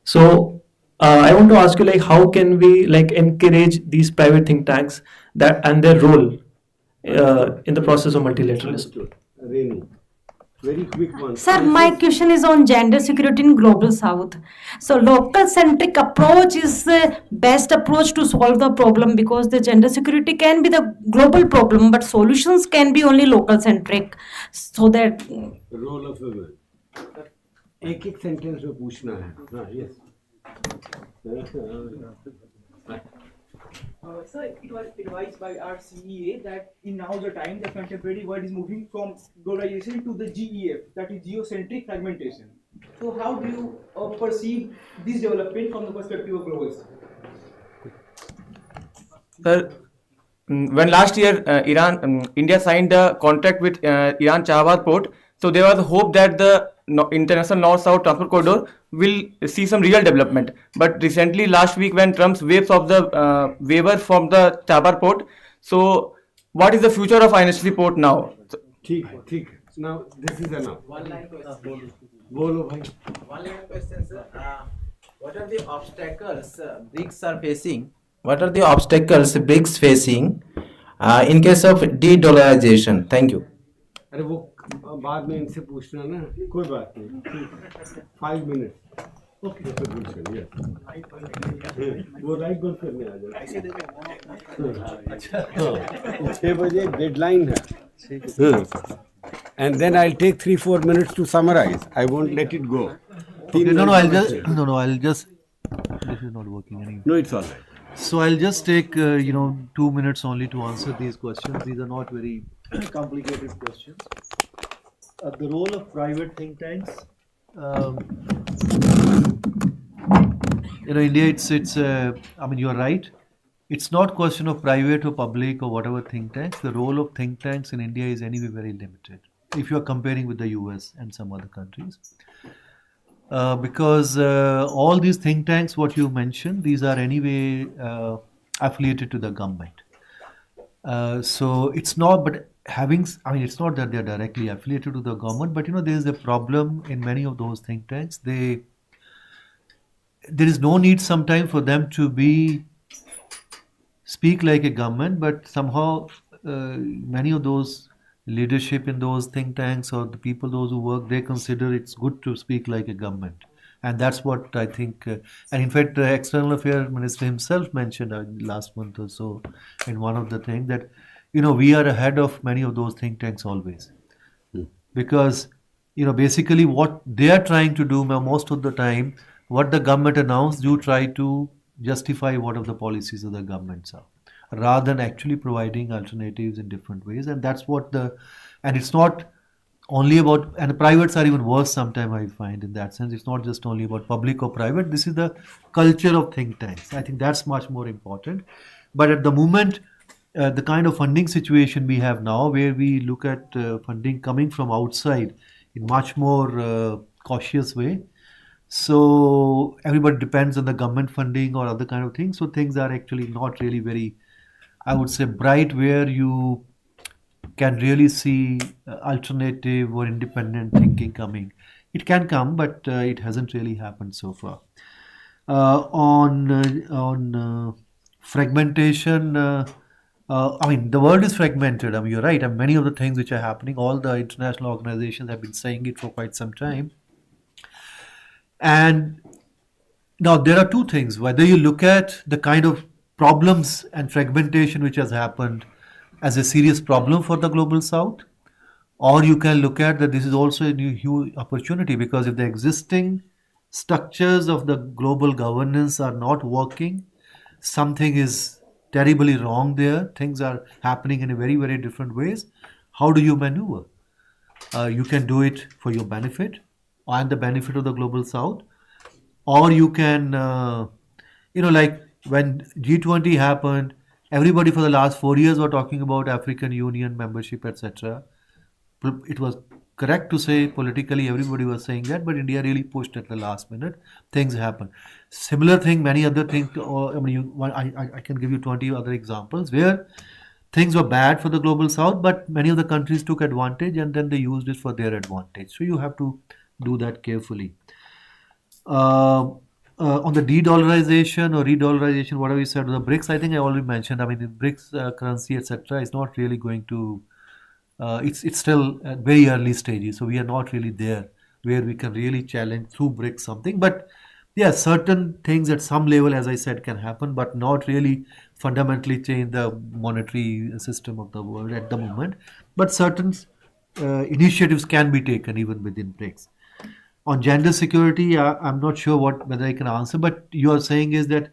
So I want to ask you, how can we encourage these private think tanks and their role in the process of multilateralism? Renu, very quick one. Sir, my question is on gender security in Global South. So local centric approach is the best approach to solve the problem, because the gender security can be the global problem, but solutions can be only local centric. So that Role of women. एक sentence में पूछना है. हाँ, yes. Sir, it was advised by our CEA that in now the time the contemporary world is moving from globalization to the GEF, that is geocentric fragmentation. So how do you perceive this development from the perspective of global South? Sir, when last year India signed a contract with Iran Chahabad port, so there was a hope that the international north-south transport corridor will see some real development. But recently, last week, when Trump's waves of the waiver from the Chahabad port, so what is the future of INSTC port now? ठीक. Now this is enough. One line question. बोलो भाई. One line question, sir. What are the obstacles BRICS are facing? What are the obstacles BRICS facing in case of de-dollarization? Thank you. अरे वो बाद में इनसे पूछना ना, कोई बात नहीं, 5 मिनट ओके तो पूछो ये वो लाइट बंद करने आ जाए ऐसे देखे अच्छा 6 बजे डेडलाइन है and then I'll take 3-4 minutes to summarize. I won't let it go. Okay, I'll just this is not working anymore. No, it's all right. So I'll just take 2 minutes only to answer these questions. These are not very complicated questions. The role of private think tanks. India, it's. I mean, you're right. It's not question of private or public or whatever think tanks. The role of think tanks in India is anyway very limited if you are comparing with the US and some other countries. Because all these think tanks, what you mentioned, these are anyway affiliated to the government. So it's not, but it's not that they're directly affiliated to the government, but there is a problem in many of those think tanks. There is no need sometimes for them to speak like a government, but somehow many of those leadership in those think tanks or the people, those who work, they consider it's good to speak like a government. And that's what I think, and in fact, the External Affairs Minister himself mentioned last month or so in one of the things that, we are ahead of many of those think tanks always. Because, basically what they are trying to do most of the time, what the government announced, you try to justify what of the policies of the governments are, rather than actually providing alternatives in different ways. And that's what and it's not only about, and the privates are even worse sometimes I find in that sense. It's not just only about public or private. This is the culture of think tanks. I think that's much more important. But at the moment, the kind of funding situation we have now, where we look at funding coming from outside in much more cautious way. So everybody depends on the government funding or other kind of things. So things are actually not really very, I would say, bright where you can really see alternative or independent thinking coming. It can come, but it hasn't really happened so far. On fragmentation, the world is fragmented. You're right. Many of the things which are happening, all the international organizations have been saying it for quite some time. And now there are two things. Whether you look at the kind of problems and fragmentation which has happened as a serious problem for the global south, or you can look at that this is also a new huge opportunity, because if the existing structures of the global governance are not working, something is terribly wrong there. Things are happening in a very, very different ways. How do you maneuver? You can do it for your benefit and the benefit of the global south, or you can, like when G20 happened, everybody for the last 4 years were talking about African Union membership, etc. It was correct to say politically everybody was saying that, but India really pushed at the last minute. Things happen. Similar thing, many other things. I can give you 20 other examples where things were bad for the global south, but many of the countries took advantage and then they used it for their advantage. So you have to do that carefully. On the de-dollarization or re-dollarization, whatever you said, the BRICS, I think I already mentioned. The BRICS currency, etc., is not really going to. It's still at very early stages, so we are not really there where we can really challenge through BRICS something. But yeah, certain things at some level, as I said, can happen, but not really fundamentally change the monetary system of the world at the moment. But certain initiatives can be taken even within BRICS. On gender security, I'm not sure whether I can answer, but you are saying is that,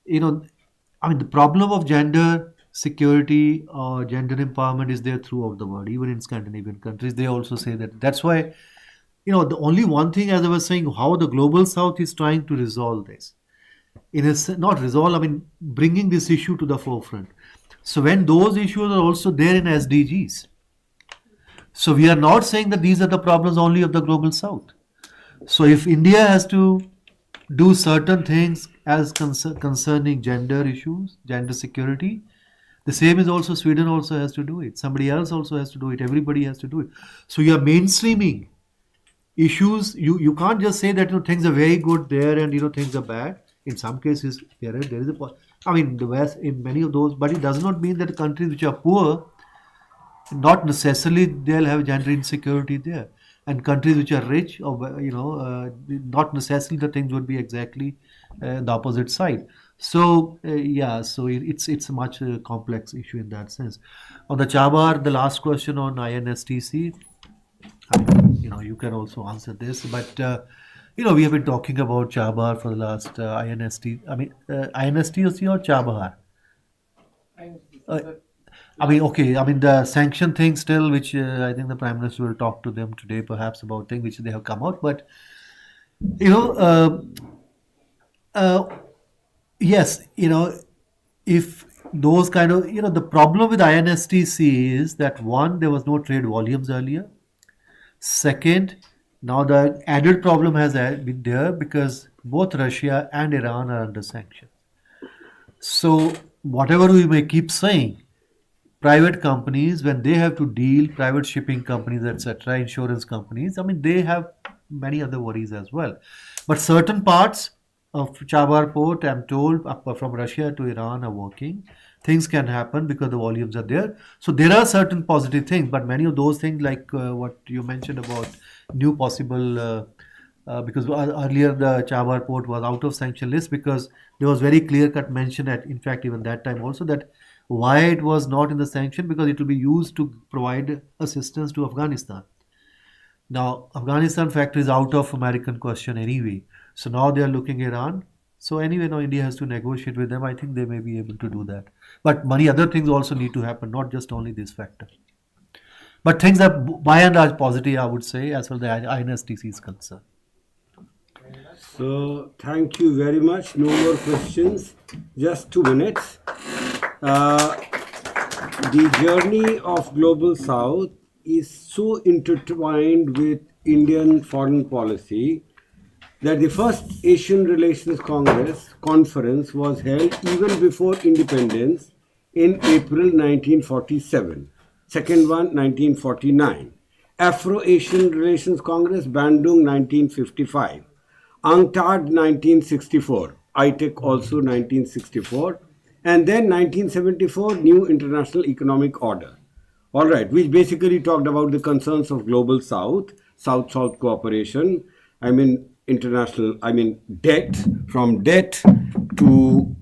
the problem of gender security or gender empowerment is there throughout the world, even in Scandinavian countries. They also say that. That's why, the only one thing, as I was saying, how the global south is trying to resolve this. Bringing this issue to the forefront. So when those issues are also there in SDGs. So we are not saying that these are the problems only of the global south. So if India has to do certain things as concerning gender issues, gender security, the same is also Sweden also has to do it. Somebody else also has to do it. Everybody has to do it. So you are mainstreaming issues, you can't just say that things are very good there and things are bad. In some cases, there is I mean, the West in many of those, but it does not mean that the countries which are poor, not necessarily they'll have gender insecurity there, and countries which are rich, or not necessarily the things would be exactly the opposite side. So it's a much complex issue in that sense. On the Chabar, the last question on INSTC, I mean, you can also answer this, but we have been talking about Chabar for the last INSTC or Chabar? The sanction thing still, which I think the Prime Minister will talk to them today, perhaps about things which they have come out. But yes, if those kind of the problem with INSTC is that, one, there was no trade volumes earlier. Second, now the added problem has been there because both Russia and Iran are under sanctions. So whatever we may keep saying, private companies, when they have to deal, private shipping companies, etc., insurance companies, I mean, they have many other worries as well. But certain parts of Chabar port, I'm told, from Russia to Iran are working. Things can happen because the volumes are there. So there are certain positive things, but many of those things, like what you mentioned about new possible, because earlier the Chabar port was out of sanction list because there was very clear-cut mention at, in fact, even that time also, that why it was not in the sanction, because it will be used to provide assistance to Afghanistan. Now, Afghanistan factor is out of American question anyway. So now they are looking at Iran. So anyway, now India has to negotiate with them. I think they may be able to do that. But many other things also need to happen, not just only this factor. But things are by and large positive, I would say, as far as the INSTC is concerned. So thank you very much. No more questions. Just 2 minutes. The journey of Global South is so intertwined with Indian foreign policy that the first Asian Relations Conference was held even before independence in April 1947. Second one, 1949. Afro-Asian Relations Congress, Bandung, 1955. UNCTAD, 1964. ITEC also 1964. And then 1974, New International Economic Order. All right, which basically talked about the concerns of Global South, South-South cooperation, debt, from debt to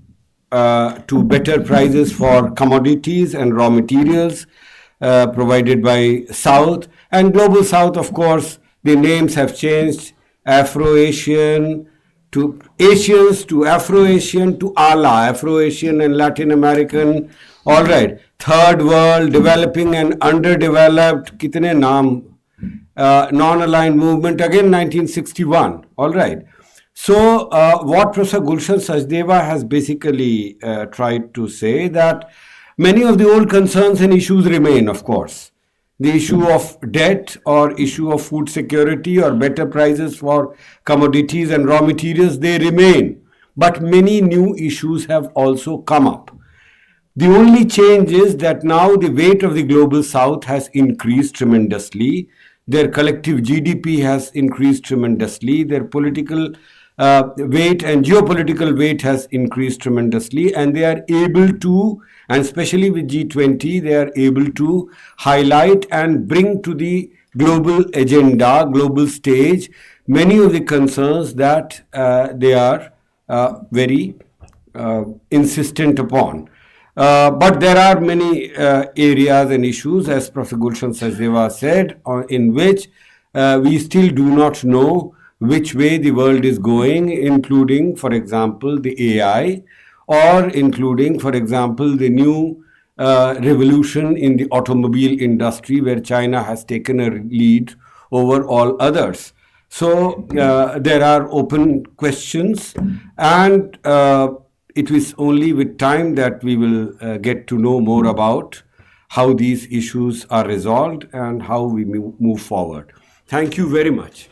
better prices for commodities and raw materials provided by South. And Global South, of course, the names have changed, Afro-Asian to Asians to Afro-Asian to ALA, Afro-Asian and Latin American. All right, Third World, Developing and Underdeveloped, kitne naam, Non-Aligned Movement, again 1961. All right. So what Professor Gulshan Sachdeva has basically tried to say, that many of the old concerns and issues remain, of course. The issue of debt or issue of food security or better prices for commodities and raw materials, they remain. But many new issues have also come up. The only change is that now the weight of the Global South has increased tremendously. Their collective GDP has increased tremendously. Their political weight and geopolitical weight has increased tremendously, and they are able to, and especially with G20, they are able to highlight and bring to the global agenda, global stage, many of the concerns that they are very insistent upon. But there are many areas and issues, as Professor Gulshan Sachdeva said, in which we still do not know which way the world is going, including, for example, the AI, or including, for example, the new revolution in the automobile industry, where China has taken a lead over all others. So there are open questions, and it is only with time that we will get to know more about how these issues are resolved and how we move forward. Thank you very much.